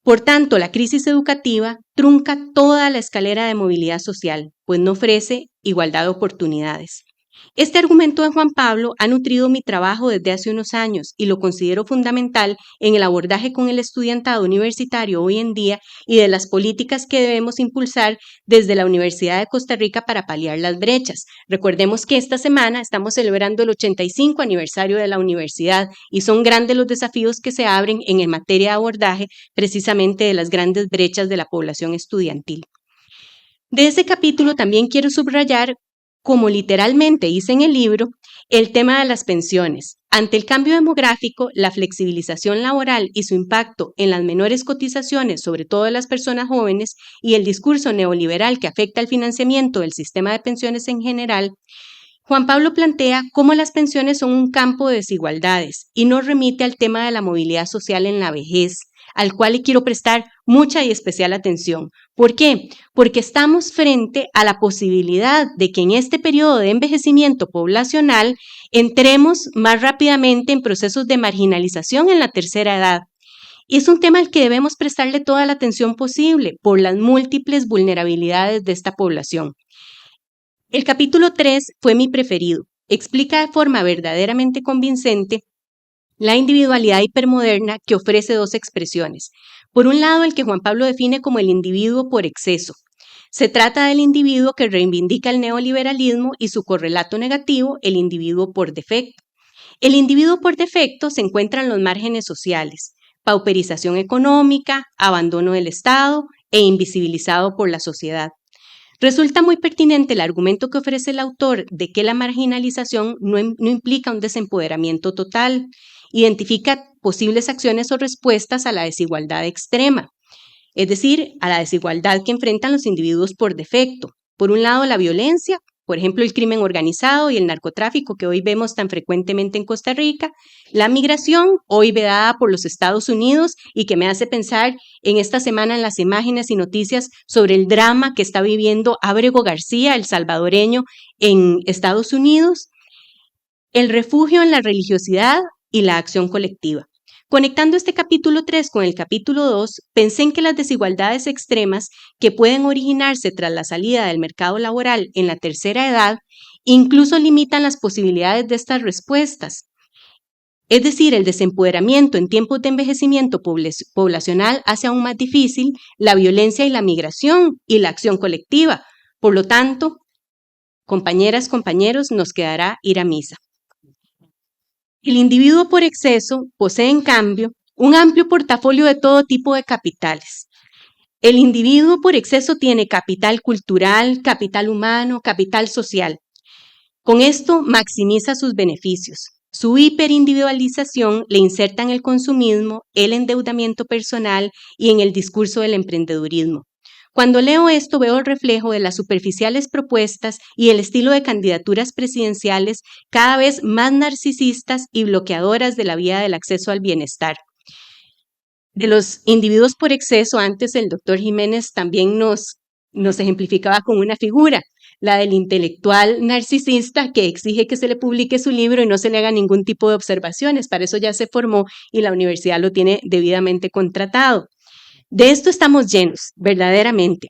[SPEAKER 5] Por tanto, la crisis educativa trunca toda la escalera de movilidad social, pues no ofrece igualdad de oportunidades. Este argumento de Juan Pablo ha nutrido mi trabajo desde hace unos años y lo considero fundamental en el abordaje con el estudiantado universitario hoy en día y de las políticas que debemos impulsar desde la Universidad de Costa Rica para paliar las brechas. Recordemos que esta semana estamos celebrando el 85 aniversario de la universidad y son grandes los desafíos que se abren en materia de abordaje precisamente de las grandes brechas de la población estudiantil. De ese capítulo también quiero subrayar, como literalmente hice en el libro, el tema de las pensiones. Ante el cambio demográfico, la flexibilización laboral y su impacto en las menores cotizaciones, sobre todo de las personas jóvenes, y el discurso neoliberal que afecta el financiamiento del sistema de pensiones en general, Juan Pablo plantea cómo las pensiones son un campo de desigualdades y nos remite al tema de la movilidad social en la vejez, al cual le quiero prestar mucha y especial atención. ¿Por qué? Porque estamos frente a la posibilidad de que en este periodo de envejecimiento poblacional entremos más rápidamente en procesos de marginalización en la tercera edad. Y es un tema al que debemos prestarle toda la atención posible por las múltiples vulnerabilidades de esta población. El capítulo 3 fue mi preferido. Explica de forma verdaderamente convincente la individualidad hipermoderna que ofrece dos expresiones. Por un lado, el que Juan Pablo define como el individuo por exceso. Se trata del individuo que reivindica el neoliberalismo y su correlato negativo, el individuo por defecto. El individuo por defecto se encuentra en los márgenes sociales, pauperización económica, abandono del Estado e invisibilizado por la sociedad. Resulta muy pertinente el argumento que ofrece el autor de que la marginalización no implica un desempoderamiento total. Identifica posibles acciones o respuestas a la desigualdad extrema, es decir, a la desigualdad que enfrentan los individuos por defecto. Por un lado, la violencia, por ejemplo, el crimen organizado y el narcotráfico que hoy vemos tan frecuentemente en Costa Rica, la migración, hoy vedada por los Estados Unidos y que me hace pensar en esta semana en las imágenes y noticias sobre el drama que está viviendo Ábrego García, el salvadoreño, en Estados Unidos, el refugio en la religiosidad y la acción colectiva. Conectando este capítulo 3 con el capítulo 2, pensé en que las desigualdades extremas que pueden originarse tras la salida del mercado laboral en la tercera edad incluso limitan las posibilidades de estas respuestas. Es decir, el desempoderamiento en tiempos de envejecimiento poblacional hace aún más difícil la violencia y la migración y la acción colectiva. Por lo tanto, compañeras, compañeros, nos quedará ir a misa. El individuo por exceso posee, en cambio, un amplio portafolio de todo tipo de capitales. El individuo por exceso tiene capital cultural, capital humano, capital social. Con esto maximiza sus beneficios. Su hiperindividualización le inserta en el consumismo, el endeudamiento personal y en el discurso del emprendedurismo. Cuando leo esto veo el reflejo de las superficiales propuestas y el estilo de candidaturas presidenciales cada vez más narcisistas y bloqueadoras de la vía del acceso al bienestar. De los individuos por exceso, antes el doctor Jiménez también nos ejemplificaba con una figura, la del intelectual narcisista que exige que se le publique su libro y no se le haga ningún tipo de observaciones. Para eso ya se formó y la universidad lo tiene debidamente contratado. De esto estamos llenos, verdaderamente.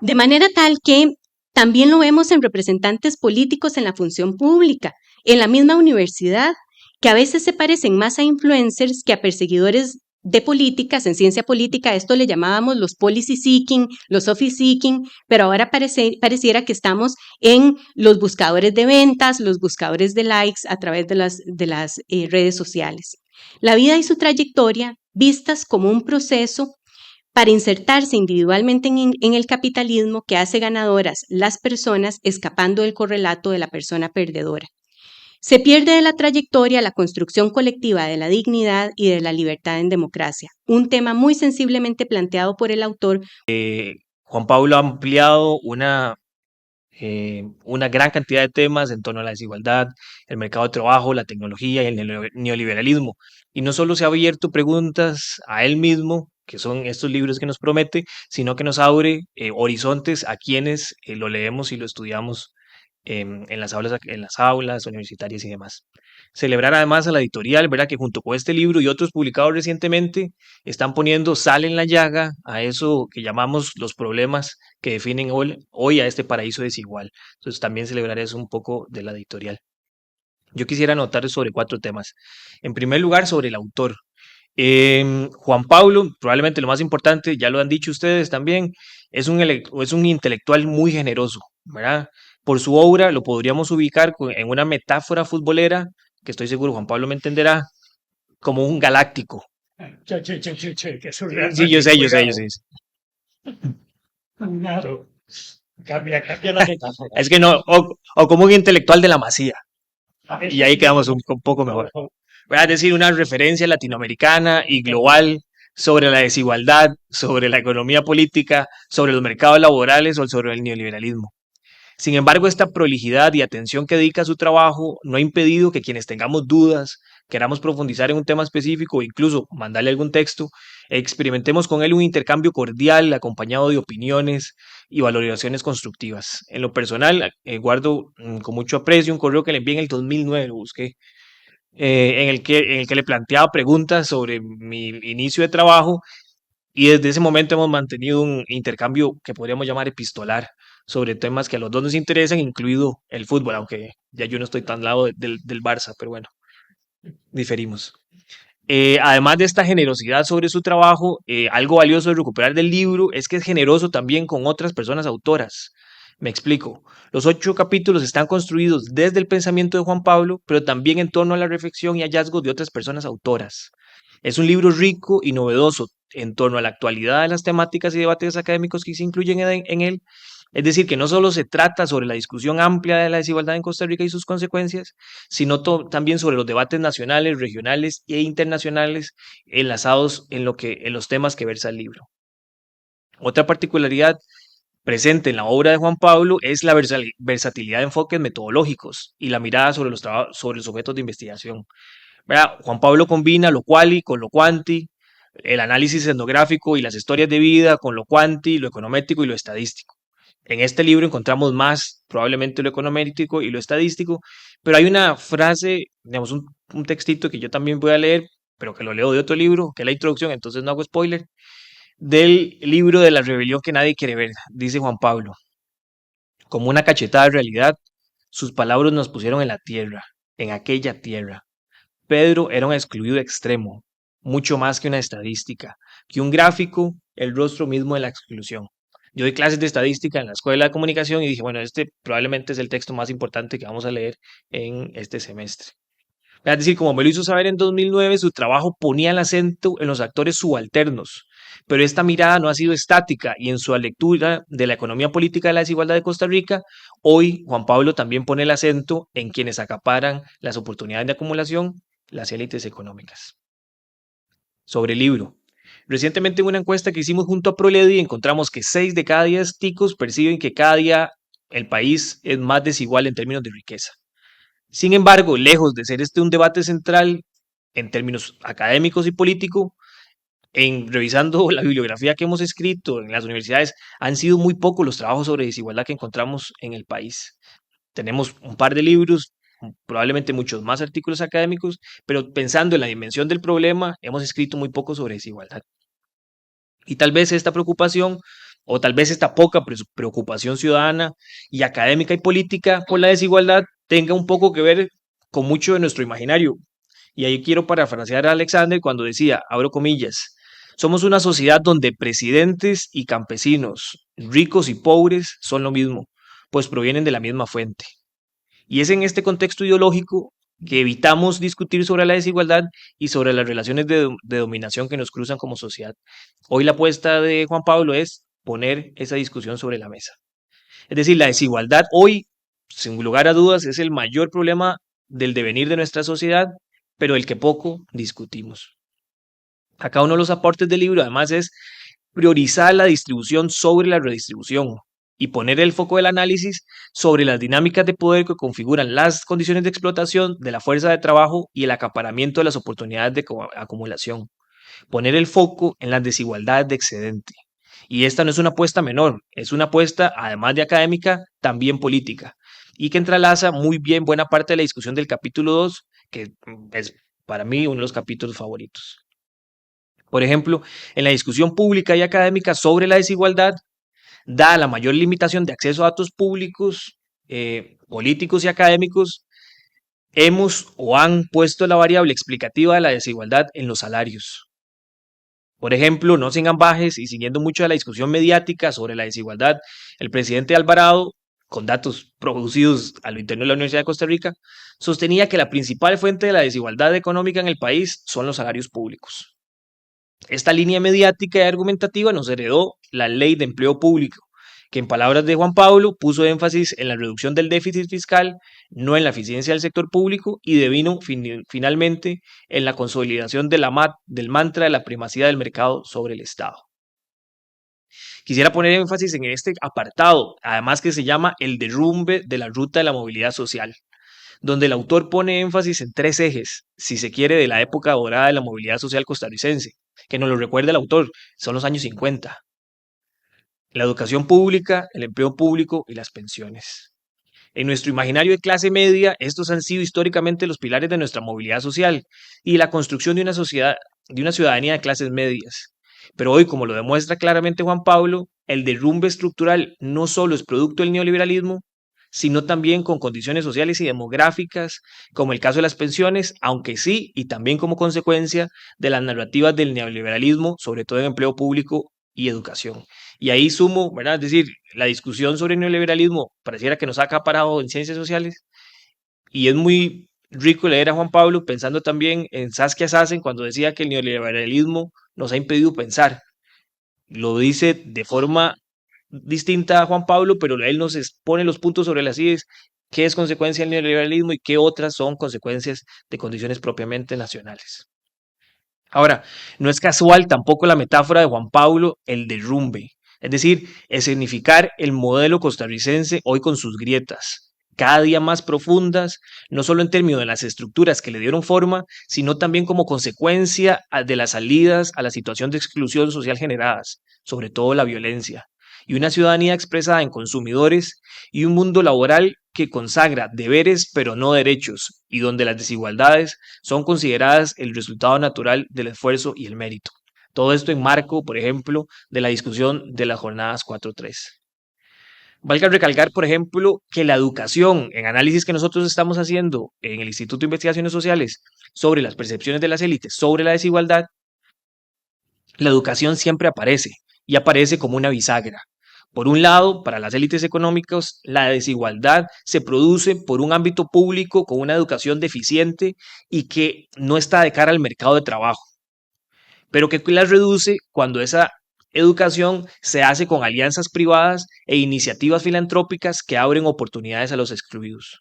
[SPEAKER 5] De manera tal que también lo vemos en representantes políticos en la función pública, en la misma universidad, que a veces se parecen más a influencers que a perseguidores de políticas, en ciencia política, esto le llamábamos los policy seeking, los office seeking, pero ahora pareciera que estamos en los buscadores de ventas, los buscadores de likes a través de las redes sociales. La vida y su trayectoria vistas como un proceso para insertarse individualmente en el capitalismo que hace ganadoras las personas escapando del correlato de la persona perdedora. Se pierde de la trayectoria la construcción colectiva de la dignidad y de la libertad en democracia, un tema muy sensiblemente planteado por el autor.
[SPEAKER 6] Juan Pablo ha ampliado una gran cantidad de temas en torno a la desigualdad, el mercado de trabajo, la tecnología y el neoliberalismo. Y no solo se ha abierto preguntas a él mismo, que son estos libros que nos promete, sino que nos abre horizontes a quienes lo leemos y lo estudiamos en las aulas universitarias y demás. Celebrar además a la editorial, ¿verdad? Que junto con este libro y otros publicados recientemente están poniendo sal en la llaga a eso que llamamos los problemas que definen hoy a este paraíso desigual. Entonces también celebrar eso un poco de la editorial. Yo quisiera anotar sobre 4 temas. En primer lugar, sobre el autor. Juan Pablo, probablemente lo más importante, ya lo han dicho ustedes también, es un intelectual muy generoso, ¿verdad? Por su obra lo podríamos ubicar en una metáfora futbolera, que estoy seguro Juan Pablo me entenderá, como un galáctico.
[SPEAKER 4] Que eso
[SPEAKER 6] Sí, yo sé,
[SPEAKER 4] cuidado.
[SPEAKER 6] sí.
[SPEAKER 4] Claro. Cambia la metáfora.
[SPEAKER 6] Es que no, o como un intelectual de la Masía, y ahí quedamos un poco mejor. Voy a decir una referencia latinoamericana y global sobre la desigualdad, sobre la economía política, sobre los mercados laborales o sobre el neoliberalismo. Sin embargo, esta prolijidad y atención que dedica a su trabajo no ha impedido que quienes tengamos dudas, queramos profundizar en un tema específico o incluso mandarle algún texto, experimentemos con él un intercambio cordial acompañado de opiniones y valoraciones constructivas. En lo personal, guardo con mucho aprecio un correo que le envié en el 2009, lo busqué, en el que le planteaba preguntas sobre mi inicio de trabajo y desde ese momento hemos mantenido un intercambio que podríamos llamar epistolar sobre temas que a los dos nos interesan, incluido el fútbol, aunque ya yo no estoy tan al lado del Barça, pero bueno, diferimos. Además de esta generosidad sobre su trabajo, algo valioso de recuperar del libro es que es generoso también con otras personas autoras. Me explico. Los 8 capítulos están construidos desde el pensamiento de Juan Pablo, pero también en torno a la reflexión y hallazgos de otras personas autoras. Es un libro rico y novedoso en torno a la actualidad de las temáticas y debates académicos que se incluyen en él. Es decir, que no solo se trata sobre la discusión amplia de la desigualdad en Costa Rica y sus consecuencias, sino también sobre los debates nacionales, regionales e internacionales enlazados en los temas que versa el libro. Otra particularidad presente en la obra de Juan Pablo es la versatilidad de enfoques metodológicos y la mirada sobre los objetos de investigación. ¿Verdad? Juan Pablo combina lo quali con lo quanti, el análisis etnográfico y las historias de vida con lo quanti, lo econométrico y lo estadístico. En este libro encontramos más probablemente lo econométrico y lo estadístico, pero hay una frase, digamos, un textito que yo también voy a leer, pero que lo leo de otro libro, que es la introducción, entonces no hago spoiler, del libro de la rebelión que nadie quiere ver, dice Juan Pablo. Como una cachetada de realidad, sus palabras nos pusieron en la tierra, en aquella tierra. Pedro era un excluido extremo, mucho más que una estadística, que un gráfico, el rostro mismo de la exclusión. Yo doy clases de estadística en la Escuela de Comunicación y dije, bueno, este probablemente es el texto más importante que vamos a leer en este semestre. Es decir, como me lo hizo saber en 2009, su trabajo ponía el acento en los actores subalternos, pero esta mirada no ha sido estática y en su lectura de la economía política de la desigualdad de Costa Rica, hoy Juan Pablo también pone el acento en quienes acaparan las oportunidades de acumulación, las élites económicas. Sobre el libro. Recientemente en una encuesta que hicimos junto a Proledi encontramos que 6 de cada 10 ticos perciben que cada día el país es más desigual en términos de riqueza. Sin embargo, lejos de ser este un debate central en términos académicos y políticos, revisando la bibliografía que hemos escrito en las universidades, han sido muy pocos los trabajos sobre desigualdad que encontramos en el país. Tenemos un par de libros, probablemente muchos más artículos académicos, pero pensando en la dimensión del problema, hemos escrito muy poco sobre desigualdad. Y tal vez esta preocupación, o tal vez esta poca preocupación ciudadana y académica y política por la desigualdad, tenga un poco que ver con mucho de nuestro imaginario Y ahí quiero parafrasear a Alexander cuando decía, abro comillas, somos una sociedad donde presidentes y campesinos, ricos y pobres son lo mismo, pues provienen de la misma fuente. Y es en este contexto ideológico que evitamos discutir sobre la desigualdad y sobre las relaciones de dominación que nos cruzan como sociedad. Hoy la apuesta de Juan Pablo es poner esa discusión sobre la mesa. Es decir, la desigualdad hoy, sin lugar a dudas, es el mayor problema del devenir de nuestra sociedad, pero el que poco discutimos. Acá uno de los aportes del libro, además, es priorizar la distribución sobre la redistribución y poner el foco del análisis sobre las dinámicas de poder que configuran las condiciones de explotación de la fuerza de trabajo y el acaparamiento de las oportunidades de acumulación. Poner el foco en las desigualdades de excedente. Y esta no es una apuesta menor, es una apuesta, además de académica, también política, y que entrelaza muy bien buena parte de la discusión del capítulo 2, que es para mí uno de los capítulos favoritos. Por ejemplo, en la discusión pública y académica sobre la desigualdad, dada la mayor limitación de acceso a datos públicos, políticos y académicos, hemos o han puesto la variable explicativa de la desigualdad en los salarios. Por ejemplo, no sin ambajes y siguiendo mucho de la discusión mediática sobre la desigualdad, el presidente Alvarado, con datos producidos a lo interno de la Universidad de Costa Rica, sostenía que la principal fuente de la desigualdad económica en el país son los salarios públicos. Esta línea mediática y argumentativa nos heredó la Ley de Empleo Público, que en palabras de Juan Pablo puso énfasis en la reducción del déficit fiscal, no en la eficiencia del sector público, y devino finalmente en la consolidación del mantra de la primacía del mercado sobre el Estado. Quisiera poner énfasis en este apartado, además que se llama el derrumbe de la ruta de la movilidad social, donde el autor pone énfasis en 3 ejes, si se quiere, de la época dorada de la movilidad social costarricense, que nos lo recuerda el autor, son los años 50. La educación pública, el empleo público y las pensiones. En nuestro imaginario de clase media, estos han sido históricamente los pilares de nuestra movilidad social y la construcción de una sociedad, de una ciudadanía de clases medias. Pero hoy, como lo demuestra claramente Juan Pablo, el derrumbe estructural no solo es producto del neoliberalismo, sino también con condiciones sociales y demográficas, como el caso de las pensiones, aunque sí, y también como consecuencia de las narrativas del neoliberalismo, sobre todo en empleo público y educación. Y ahí sumo, ¿verdad? Es decir, la discusión sobre el neoliberalismo pareciera que nos ha acaparado en ciencias sociales, y es muy rico leer a Juan Pablo pensando también en Saskia Sassen cuando decía que el neoliberalismo nos ha impedido pensar. Lo dice de forma distinta a Juan Pablo, pero él nos pone los puntos sobre las IES, qué es consecuencia del neoliberalismo y qué otras son consecuencias de condiciones propiamente nacionales. Ahora, no es casual tampoco la metáfora de Juan Pablo, el derrumbe, es decir, escenificar el modelo costarricense hoy con sus grietas, cada día más profundas, no solo en términos de las estructuras que le dieron forma, sino también como consecuencia de las salidas a la situación de exclusión social generadas, sobre todo la violencia, y una ciudadanía expresada en consumidores y un mundo laboral que consagra deberes pero no derechos y donde las desigualdades son consideradas el resultado natural del esfuerzo y el mérito. Todo esto en marco, por ejemplo, de la discusión de las jornadas 4.3. Valga recalcar, por ejemplo, que la educación, en análisis que nosotros estamos haciendo en el Instituto de Investigaciones Sociales sobre las percepciones de las élites sobre la desigualdad, la educación siempre aparece y aparece como una bisagra. Por un lado, para las élites económicas, la desigualdad se produce por un ámbito público con una educación deficiente y que no está de cara al mercado de trabajo, pero que las reduce cuando esa educación se hace con alianzas privadas e iniciativas filantrópicas que abren oportunidades a los excluidos.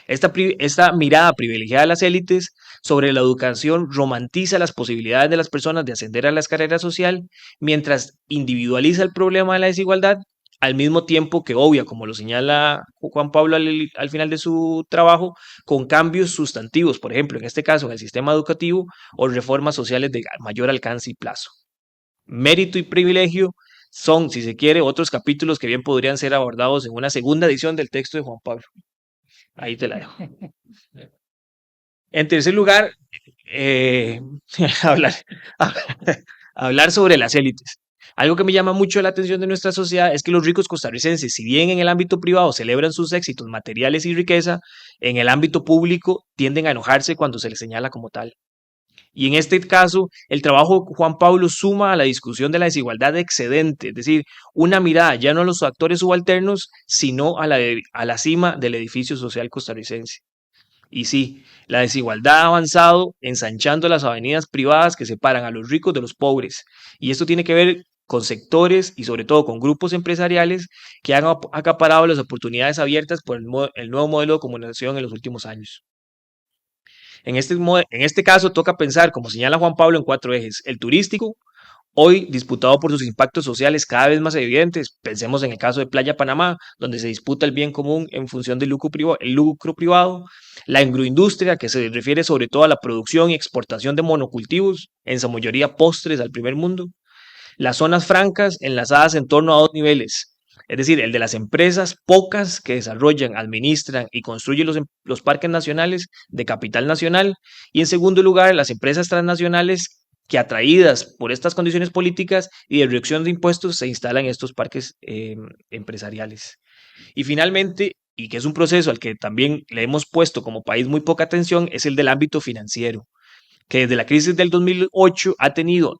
[SPEAKER 6] Esta mirada privilegiada de las élites sobre la educación romantiza las posibilidades de las personas de ascender a la escalera social, mientras individualiza el problema de la desigualdad, al mismo tiempo que obvia, como lo señala Juan Pablo al final de su trabajo, con cambios sustantivos, por ejemplo, en este caso en el sistema educativo, o reformas sociales de mayor alcance y plazo. Mérito y privilegio son, si se quiere, otros capítulos que bien podrían ser abordados en una segunda edición del texto de Juan Pablo. Ahí te la dejo. En tercer lugar, hablar sobre las élites. Algo que me llama mucho la atención de nuestra sociedad es que los ricos costarricenses, si bien en el ámbito privado celebran sus éxitos materiales y riqueza, en el ámbito público tienden a enojarse cuando se les señala como tal. Y en este caso, el trabajo de Juan Pablo suma a la discusión de la desigualdad excedente, es decir, una mirada ya no a los actores subalternos, sino a la cima del edificio social costarricense. Y sí, la desigualdad ha avanzado ensanchando las avenidas privadas que separan a los ricos de los pobres. Y esto tiene que ver con sectores y sobre todo con grupos empresariales que han acaparado las oportunidades abiertas por el nuevo modelo de comunicación en los últimos años. En este caso toca pensar, como señala Juan Pablo, en 4 ejes. El turístico, hoy disputado por sus impactos sociales cada vez más evidentes. Pensemos en el caso de Playa Panamá, donde se disputa el bien común en función del lucro privado. La agroindustria, que se refiere sobre todo a la producción y exportación de monocultivos, en su mayoría postres al primer mundo. Las zonas francas enlazadas en torno a 2 niveles. Es decir, el de las empresas pocas que desarrollan, administran y construyen los parques nacionales de capital nacional. Y en segundo lugar, las empresas transnacionales que, atraídas por estas condiciones políticas y de reducción de impuestos, se instalan en estos parques empresariales. Y finalmente, y que es un proceso al que también le hemos puesto como país muy poca atención, es el del ámbito financiero, que desde la crisis del 2008 ha tendido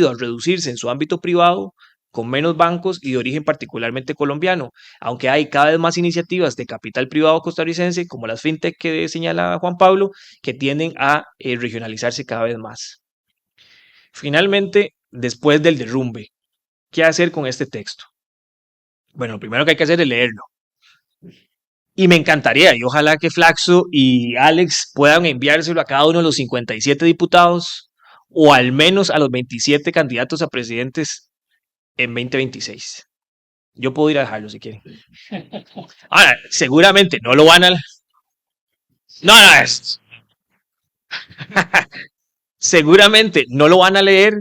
[SPEAKER 6] a reducirse en su ámbito privado, con menos bancos y de origen particularmente colombiano, aunque hay cada vez más iniciativas de capital privado costarricense, como las fintech que señala Juan Pablo, que tienden a regionalizarse cada vez más. Finalmente, después del derrumbe, ¿qué hacer con este texto? Bueno, lo primero que hay que hacer es leerlo. Y me encantaría, y ojalá que Flaxo y Alex puedan enviárselo a cada uno de los 57 diputados, o al menos a los 27 candidatos a presidentes en 2026. Yo puedo ir a dejarlo si quieren. Ahora, seguramente no lo van a... No, seguramente no lo van a leer,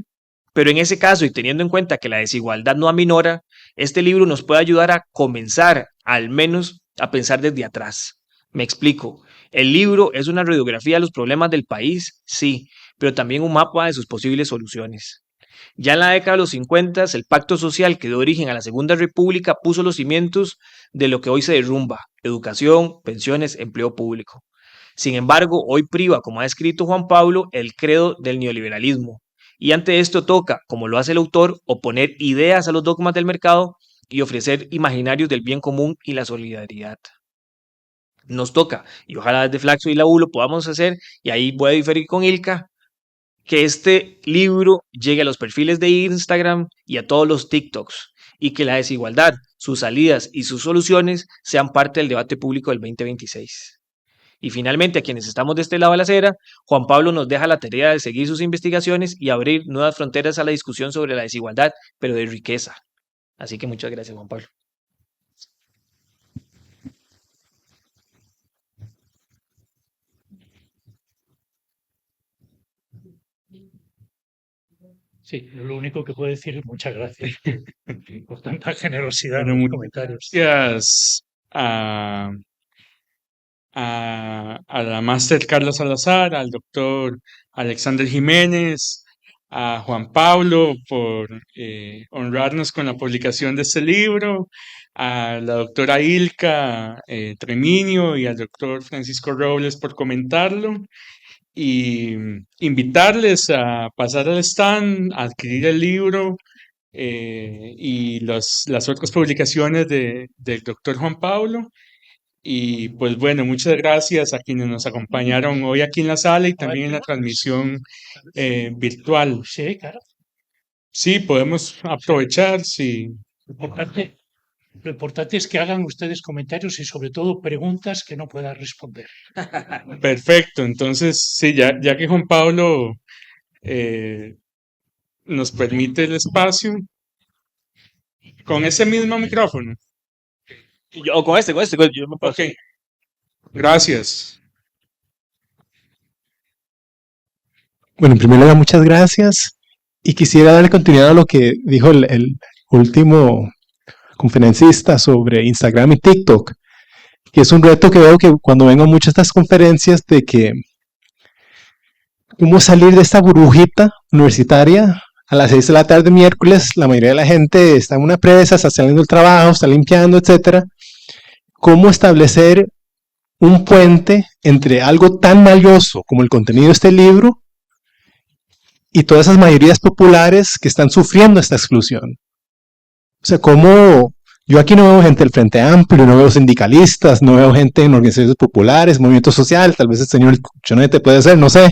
[SPEAKER 6] pero en ese caso, y teniendo en cuenta que la desigualdad no aminora, este libro nos puede ayudar a comenzar, al menos, a pensar desde atrás. Me explico. El libro es una radiografía de los problemas del país, sí, pero también un mapa de sus posibles soluciones. Ya en la década de los 50, el pacto social que dio origen a la Segunda República puso los cimientos de lo que hoy se derrumba: educación, pensiones, empleo público. Sin embargo, hoy priva, como ha escrito Juan Pablo, el credo del neoliberalismo. Y ante esto toca, como lo hace el autor, oponer ideas a los dogmas del mercado y ofrecer imaginarios del bien común y la solidaridad. Nos toca, y ojalá desde Flaxo y la U lo podamos hacer, y ahí voy a diferir con Ilka, que este libro llegue a los perfiles de Instagram y a todos los TikToks, y que la desigualdad, sus salidas y sus soluciones sean parte del debate público del 2026. Y finalmente, a quienes estamos de este lado de la acera, Juan Pablo nos deja la tarea de seguir sus investigaciones y abrir nuevas fronteras a la discusión sobre la desigualdad, pero de riqueza. Así que muchas gracias, Juan Pablo.
[SPEAKER 4] Sí, lo único que puedo decir es muchas gracias por tanta generosidad
[SPEAKER 2] Bueno,
[SPEAKER 4] en los
[SPEAKER 2] muchas
[SPEAKER 4] comentarios.
[SPEAKER 2] gracias a la máster Carla Salazar, al doctor Alexander Jiménez, a Juan Pablo por honrarnos con la publicación de este libro, a la doctora Ilka Treminio y al doctor Francisco Robles por comentarlo, y invitarles a pasar al stand, a adquirir el libro y las otras publicaciones del doctor Juan Pablo. Y pues bueno, muchas gracias a quienes nos acompañaron hoy aquí en la sala y también en la transmisión virtual.
[SPEAKER 4] Sí, claro.
[SPEAKER 2] Sí, podemos aprovechar, sí.
[SPEAKER 4] Lo importante es que hagan ustedes comentarios y sobre todo preguntas que no pueda responder.
[SPEAKER 2] Perfecto, entonces sí, ya que Juan Pablo nos permite el espacio, con ese mismo micrófono.
[SPEAKER 6] O con este, yo me puedo...
[SPEAKER 2] Ok, gracias.
[SPEAKER 7] Bueno, en primer lugar, muchas gracias. Y quisiera darle continuidad a lo que dijo el último conferencista sobre Instagram y TikTok, que es un reto que veo que cuando vengo a muchas de estas conferencias, de que cómo salir de esta burbujita universitaria a las 6 de la tarde miércoles, la mayoría de la gente está en una presa, está saliendo del trabajo, está limpiando, etcétera. ¿Cómo establecer un puente entre algo tan valioso como el contenido de este libro y todas esas mayorías populares que están sufriendo esta exclusión? O sea, ¿cómo? Yo aquí no veo gente del Frente Amplio, no veo sindicalistas, no veo gente en organizaciones populares, movimiento social, tal vez el señor Chonete puede ser, no sé.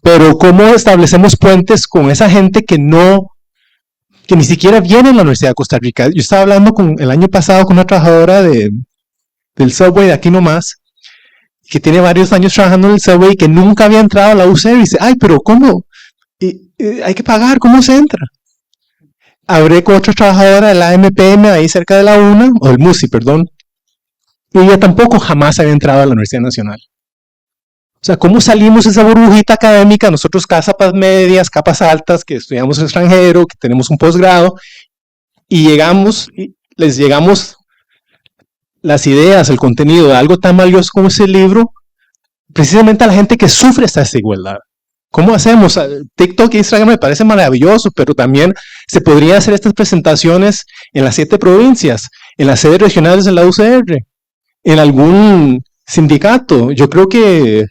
[SPEAKER 7] Pero ¿cómo establecemos puentes con esa gente que ni siquiera viene a la Universidad de Costa Rica? Yo estaba hablando el año pasado con una trabajadora del subway de aquí nomás, que tiene varios años trabajando en el subway y que nunca había entrado a la UCR y dice, ay, pero ¿cómo? Hay que pagar, ¿cómo se entra? Hablé con otra trabajadora de la AMPM ahí cerca de la UNA, o del MUSI, perdón, y ella tampoco jamás había entrado a la Universidad Nacional. O sea, ¿cómo salimos de esa burbujita académica? Nosotros capas medias, capas altas, que estudiamos en extranjero, que tenemos un posgrado, y les llegamos las ideas, el contenido de algo tan valioso como ese libro, precisamente a la gente que sufre esta desigualdad. ¿Cómo hacemos? TikTok e Instagram me parece maravilloso, pero también se podrían hacer estas presentaciones en las 7 provincias, en las sedes regionales de la UCR, en algún sindicato. Yo creo que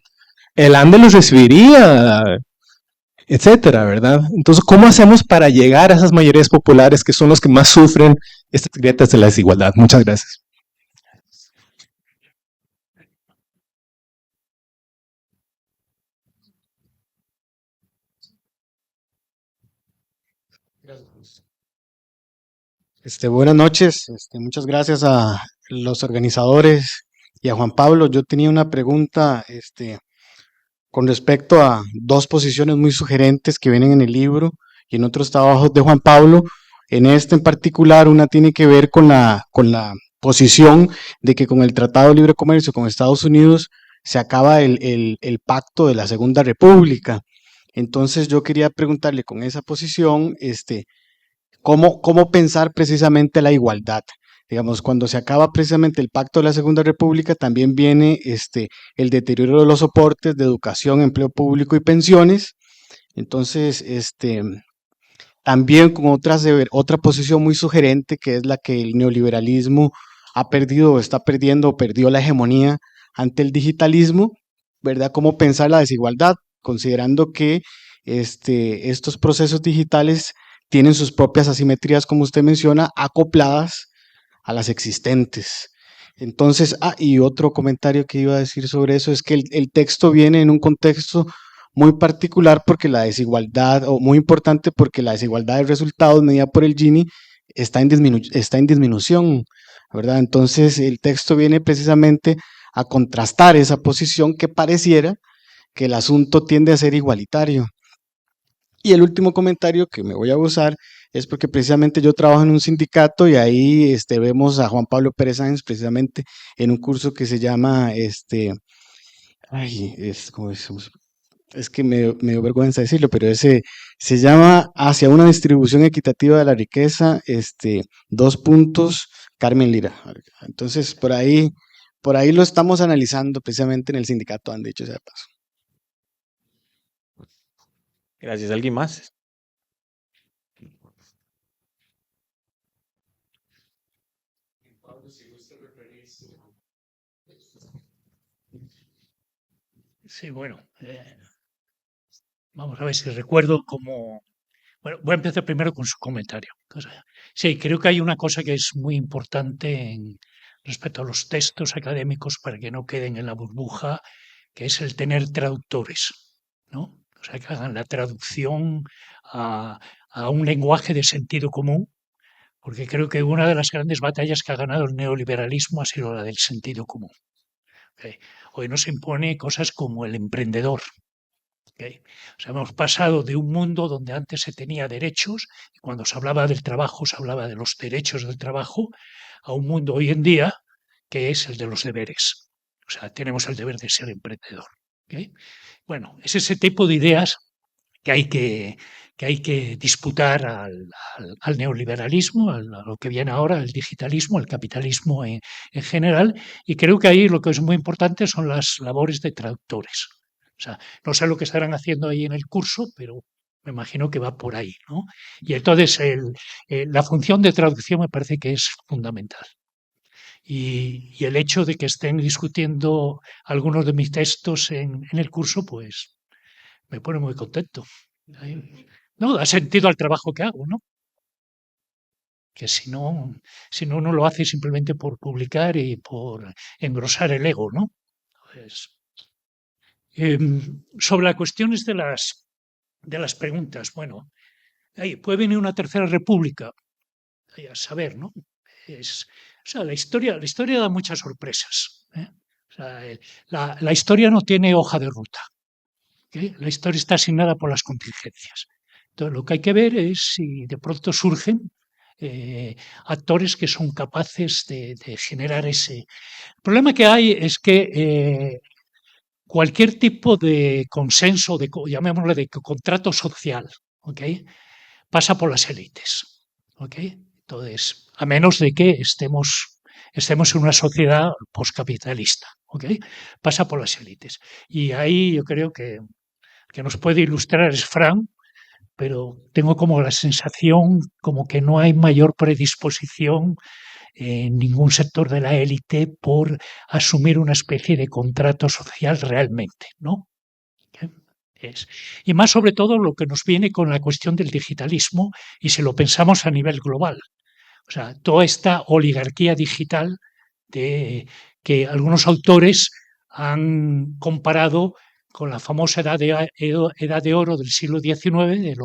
[SPEAKER 7] el ANDE los recibiría, etcétera, ¿verdad? Entonces, ¿cómo hacemos para llegar a esas mayorías populares que son los que más sufren estas grietas de la desigualdad? Muchas gracias.
[SPEAKER 8] Buenas noches, muchas gracias a los organizadores y a Juan Pablo. Yo tenía una pregunta, con respecto a 2 posiciones muy sugerentes que vienen en el libro y en otros trabajos de Juan Pablo. En este en particular, una tiene que ver con la posición de que con el Tratado de Libre Comercio con Estados Unidos se acaba el pacto de la Segunda República. Entonces yo quería preguntarle con esa posición, ¿cómo pensar precisamente la igualdad? Digamos, cuando se acaba precisamente el pacto de la Segunda República, también viene el deterioro de los soportes de educación, empleo público y pensiones. Entonces, también con otra posición muy sugerente, que es la que el neoliberalismo ha perdido, está perdiendo, o perdió la hegemonía ante el digitalismo, ¿verdad? ¿Cómo pensar la desigualdad? Considerando que estos procesos digitales tienen sus propias asimetrías, como usted menciona, acopladas a las existentes. Entonces, y otro comentario que iba a decir sobre eso es que el texto viene en un contexto muy particular porque la desigualdad, o muy importante porque la desigualdad de resultados medida por el Gini está en disminución, ¿verdad? Entonces, el texto viene precisamente a contrastar esa posición que pareciera que el asunto tiende a ser igualitario. Y el último comentario que me voy a usar es porque precisamente yo trabajo en un sindicato y ahí vemos a Juan Pablo Pérez Sáenz precisamente en un curso que se llama, es que me dio vergüenza decirlo, pero ese se llama Hacia una distribución equitativa de la riqueza, 2 puntos, Carmen Lira. Entonces, por ahí lo estamos analizando precisamente en el sindicato, han dicho ese paso.
[SPEAKER 6] Gracias. ¿Alguien más?
[SPEAKER 4] Sí, bueno, vamos a ver si recuerdo cómo. Bueno, voy a empezar primero con su comentario. Sí, creo que hay una cosa que es muy importante respecto a los textos académicos para que no queden en la burbuja, que es el tener traductores, ¿no? O sea, que hagan la traducción a un lenguaje de sentido común, porque creo que una de las grandes batallas que ha ganado el neoliberalismo ha sido la del sentido común. ¿Okay? Hoy nos impone cosas como el emprendedor. ¿Okay? O sea, hemos pasado de un mundo donde antes se tenía derechos, y cuando se hablaba del trabajo se hablaba de los derechos del trabajo, a un mundo hoy en día que es el de los deberes. O sea, tenemos el deber de ser emprendedor. ¿Okay? Bueno, es ese tipo de ideas que hay que disputar al neoliberalismo, a lo que viene ahora, al digitalismo, al capitalismo en general, y creo que ahí lo que es muy importante son las labores de traductores. O sea, no sé lo que estarán haciendo ahí en el curso, pero Me imagino que va por ahí, ¿no? Y entonces la función de traducción me parece que es fundamental. Y el hecho de que estén discutiendo algunos de mis textos en el curso, pues me pone muy contento. No, da sentido al trabajo que hago, ¿no? Que si no uno lo hace simplemente por publicar y por engrosar el ego, ¿no? Pues, sobre las cuestiones de las preguntas, bueno, puede venir una tercera república, a saber, ¿no? O sea, la historia da muchas sorpresas, ¿eh? O sea, la historia no tiene hoja de ruta, ¿ok? La historia está asignada por las contingencias. Entonces, lo que hay que ver es si de pronto surgen actores que son capaces de generar ese. El problema que hay es que cualquier tipo de consenso, llamémosle de contrato social, ¿ok? Pasa por las élites, ¿ok? Entonces, a menos de que estemos en una sociedad poscapitalista, ¿ok? Pasa por las élites. Y ahí yo creo que nos puede ilustrar es Fran, pero tengo como la sensación como que no hay mayor predisposición en ningún sector de la élite por asumir una especie de contrato social realmente, ¿no? Y más sobre todo lo que nos viene con la cuestión del digitalismo y si lo pensamos a nivel global. O sea, toda esta oligarquía digital que algunos autores han comparado con la famosa edad de oro del siglo XIX de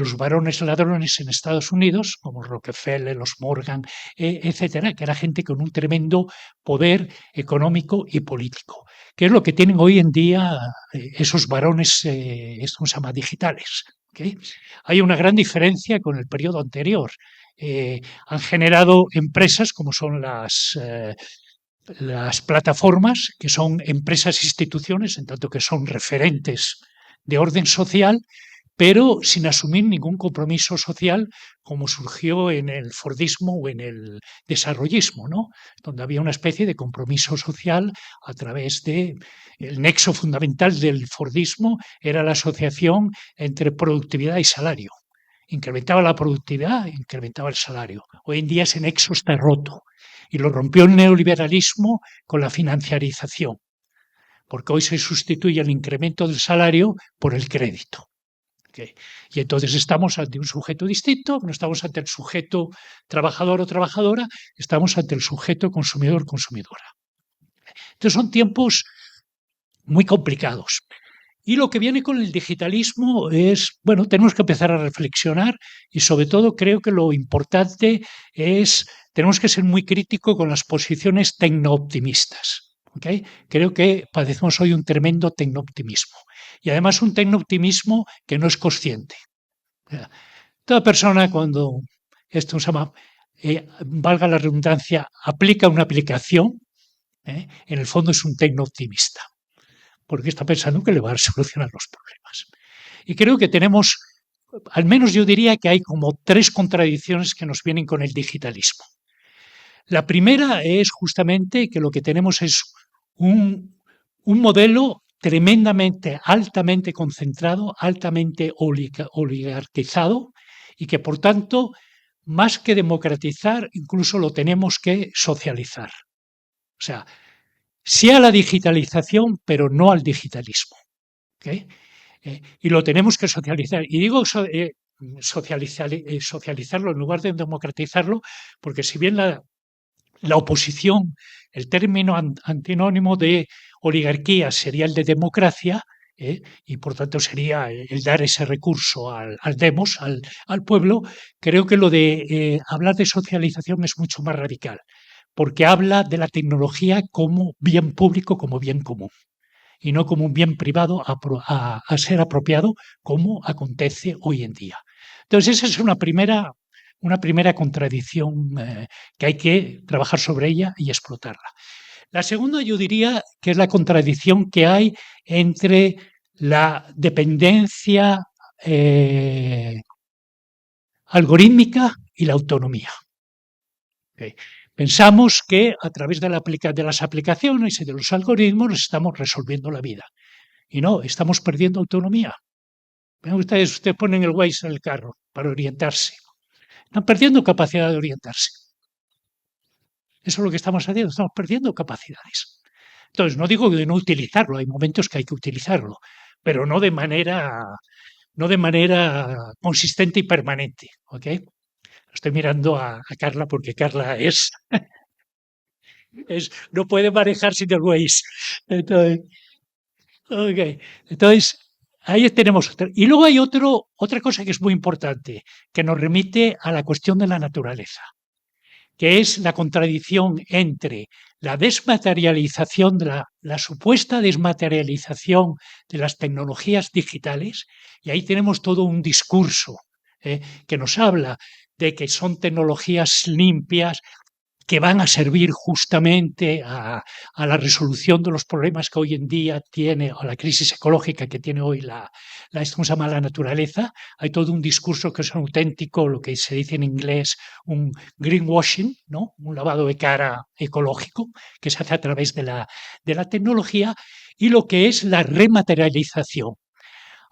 [SPEAKER 4] los varones ladrones en Estados Unidos, como Rockefeller, los Morgan, etcétera, que era gente con un tremendo poder económico y político. ¿Qué es lo que tienen hoy en día esos varones, esto se llama digitales? ¿Okay? Hay una gran diferencia con el periodo anterior. Han generado empresas como son las plataformas, que son empresas e instituciones, en tanto que son referentes de orden social, pero sin asumir ningún compromiso social como surgió en el Fordismo o en el desarrollismo, ¿no? Donde había una especie de compromiso social a través de el nexo fundamental del Fordismo era la asociación entre productividad y salario. Incrementaba la productividad, incrementaba el salario. Hoy en día ese nexo está roto y lo rompió el neoliberalismo con la financiarización, porque hoy se sustituye el incremento del salario por el crédito. ¿Okay? Y entonces estamos ante un sujeto distinto, no estamos ante el sujeto trabajador o trabajadora, estamos ante el sujeto consumidor-consumidora. Entonces son tiempos muy complicados. Y lo que viene con el digitalismo es, bueno, tenemos que empezar a reflexionar y sobre todo creo que lo importante es, tenemos que ser muy críticos con las posiciones tecnooptimistas. ¿Okay? Creo que padecemos hoy un tremendo tecnooptimismo y además un tecnooptimismo que no es consciente. Toda persona cuando, esto se llama, valga la redundancia, aplica una aplicación, en el fondo es un tecnooptimista, porque está pensando que le va a solucionar los problemas. Y creo que tenemos, al menos yo diría que hay como 3 contradicciones que nos vienen con el digitalismo. La primera es justamente que lo que tenemos es un modelo tremendamente, altamente concentrado, altamente oligarquizado y que por tanto, más que democratizar, incluso lo tenemos que socializar. O sea, sí a la digitalización, pero no al digitalismo. ¿Okay? Y lo tenemos que socializar. Y digo socializarlo en lugar de democratizarlo, porque si bien la oposición, el término antinónimo de oligarquía sería el de democracia, y por tanto sería el dar ese recurso al demos, al pueblo, creo que lo de hablar de socialización es mucho más radical, porque habla de la tecnología como bien público, como bien común, y no como un bien privado a ser apropiado, como acontece hoy en día. Entonces, esa es una primera contradicción que hay que trabajar sobre ella y explotarla. La segunda, yo diría que es la contradicción que hay entre la dependencia algorítmica y la autonomía. Okay. Pensamos que a través de las aplicaciones y de los algoritmos estamos resolviendo la vida. Y no, estamos perdiendo autonomía. Vean ustedes ponen el Waze en el carro para orientarse. Están perdiendo capacidad de orientarse. Eso es lo que estamos haciendo, estamos perdiendo capacidades. Entonces, no digo de no utilizarlo, hay momentos que hay que utilizarlo, pero no de manera consistente y permanente. ¿Ok? Estoy mirando a Carla porque Carla no puede manejar sin el Waze. Entonces, ahí tenemos otra. Y luego hay otra cosa que es muy importante, que nos remite a la cuestión de la naturaleza, que es la contradicción entre la desmaterialización, la supuesta desmaterialización de las tecnologías digitales, y ahí tenemos todo un discurso que nos habla de que son tecnologías limpias, que van a servir justamente a la resolución de los problemas que hoy en día tiene, o la crisis ecológica que tiene hoy ¿cómo se llama? La naturaleza. Hay todo un discurso que es un auténtico, lo que se dice en inglés, un greenwashing, ¿no? Un lavado de cara ecológico que se hace a través de la tecnología, y lo que es la rematerialización.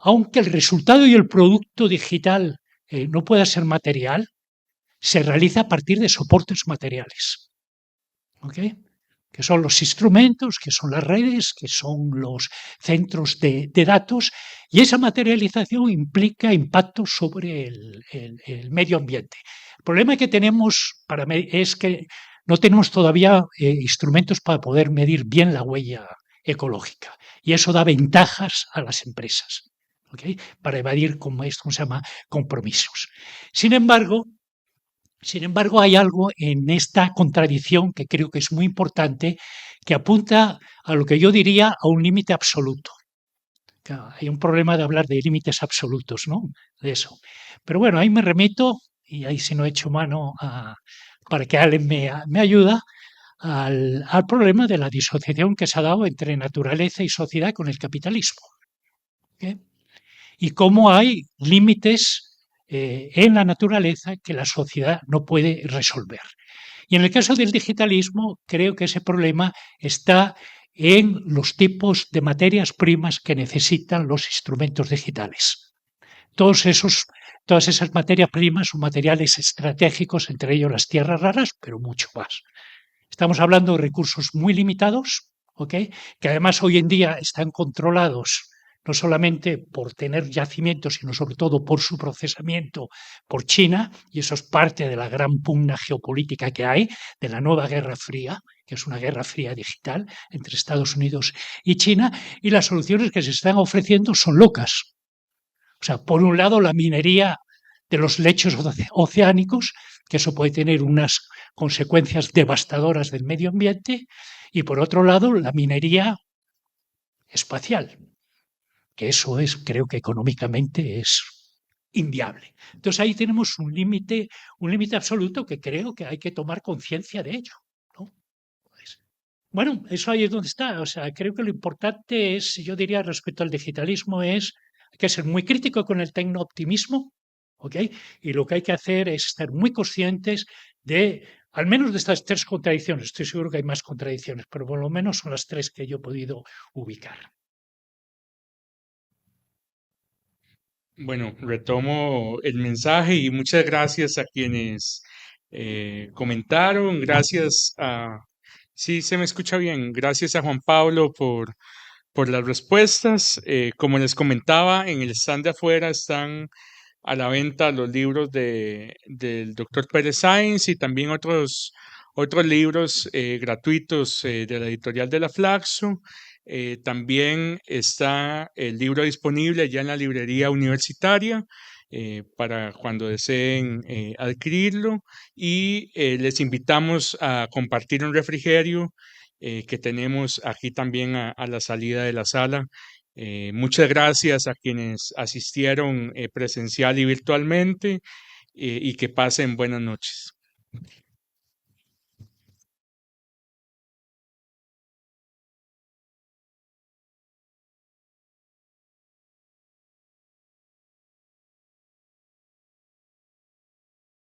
[SPEAKER 4] Aunque el resultado y el producto digital no pueda ser material, se realiza a partir de soportes materiales, ¿ok? Que son los instrumentos, que son las redes, que son los centros de datos, y esa materialización implica impactos sobre el medio ambiente. El problema que tenemos es que no tenemos todavía instrumentos para poder medir bien la huella ecológica, y eso da ventajas a las empresas, ¿ok? Para evadir compromisos. Sin embargo, hay algo en esta contradicción que creo que es muy importante, que apunta a lo que yo diría a un límite absoluto. Hay un problema de hablar de límites absolutos, ¿no? De eso. Pero bueno, ahí me remito, y ahí si no he hecho mano para que Allen me ayuda, al problema de la disociación que se ha dado entre naturaleza y sociedad con el capitalismo. ¿Okay? Y cómo hay límites en la naturaleza que la sociedad no puede resolver. Y en el caso del digitalismo, creo que ese problema está en los tipos de materias primas que necesitan los instrumentos digitales. Todas esas materias primas son materiales estratégicos, entre ellos las tierras raras, pero mucho más. Estamos hablando de recursos muy limitados, ¿okay? Que además hoy en día están controlados no solamente por tener yacimientos, sino sobre todo por su procesamiento por China, y eso es parte de la gran pugna geopolítica que hay, de la nueva Guerra Fría, que es una guerra fría digital entre Estados Unidos y China, y las soluciones que se están ofreciendo son locas. O sea, por un lado, la minería de los lechos oceánicos, que eso puede tener unas consecuencias devastadoras del medio ambiente, y por otro lado, la minería espacial, que eso creo que económicamente es inviable. Entonces ahí tenemos un límite absoluto que creo que hay que tomar conciencia de ello, ¿no? Bueno, eso ahí es donde está. O sea, creo que lo importante es, yo diría respecto al digitalismo, hay que ser muy crítico con el tecno-optimismo, ¿ok? Y lo que hay que hacer es estar muy conscientes de, al menos de estas tres contradicciones. Estoy seguro que hay más contradicciones, pero por lo menos son las tres que yo he podido ubicar.
[SPEAKER 2] Bueno, retomo el mensaje y muchas gracias a quienes comentaron. Gracias sí, se me escucha bien. Gracias a Juan Pablo por las respuestas. Como les comentaba, en el stand de afuera están a la venta los libros del Dr. Pérez Sáenz y también otros libros gratuitos de la editorial de la Flaxo. También está el libro disponible ya en la librería universitaria para cuando deseen adquirirlo, y les invitamos a compartir un refrigerio que tenemos aquí también a la salida de la sala. Muchas gracias a quienes asistieron presencial y virtualmente, y que pasen buenas noches.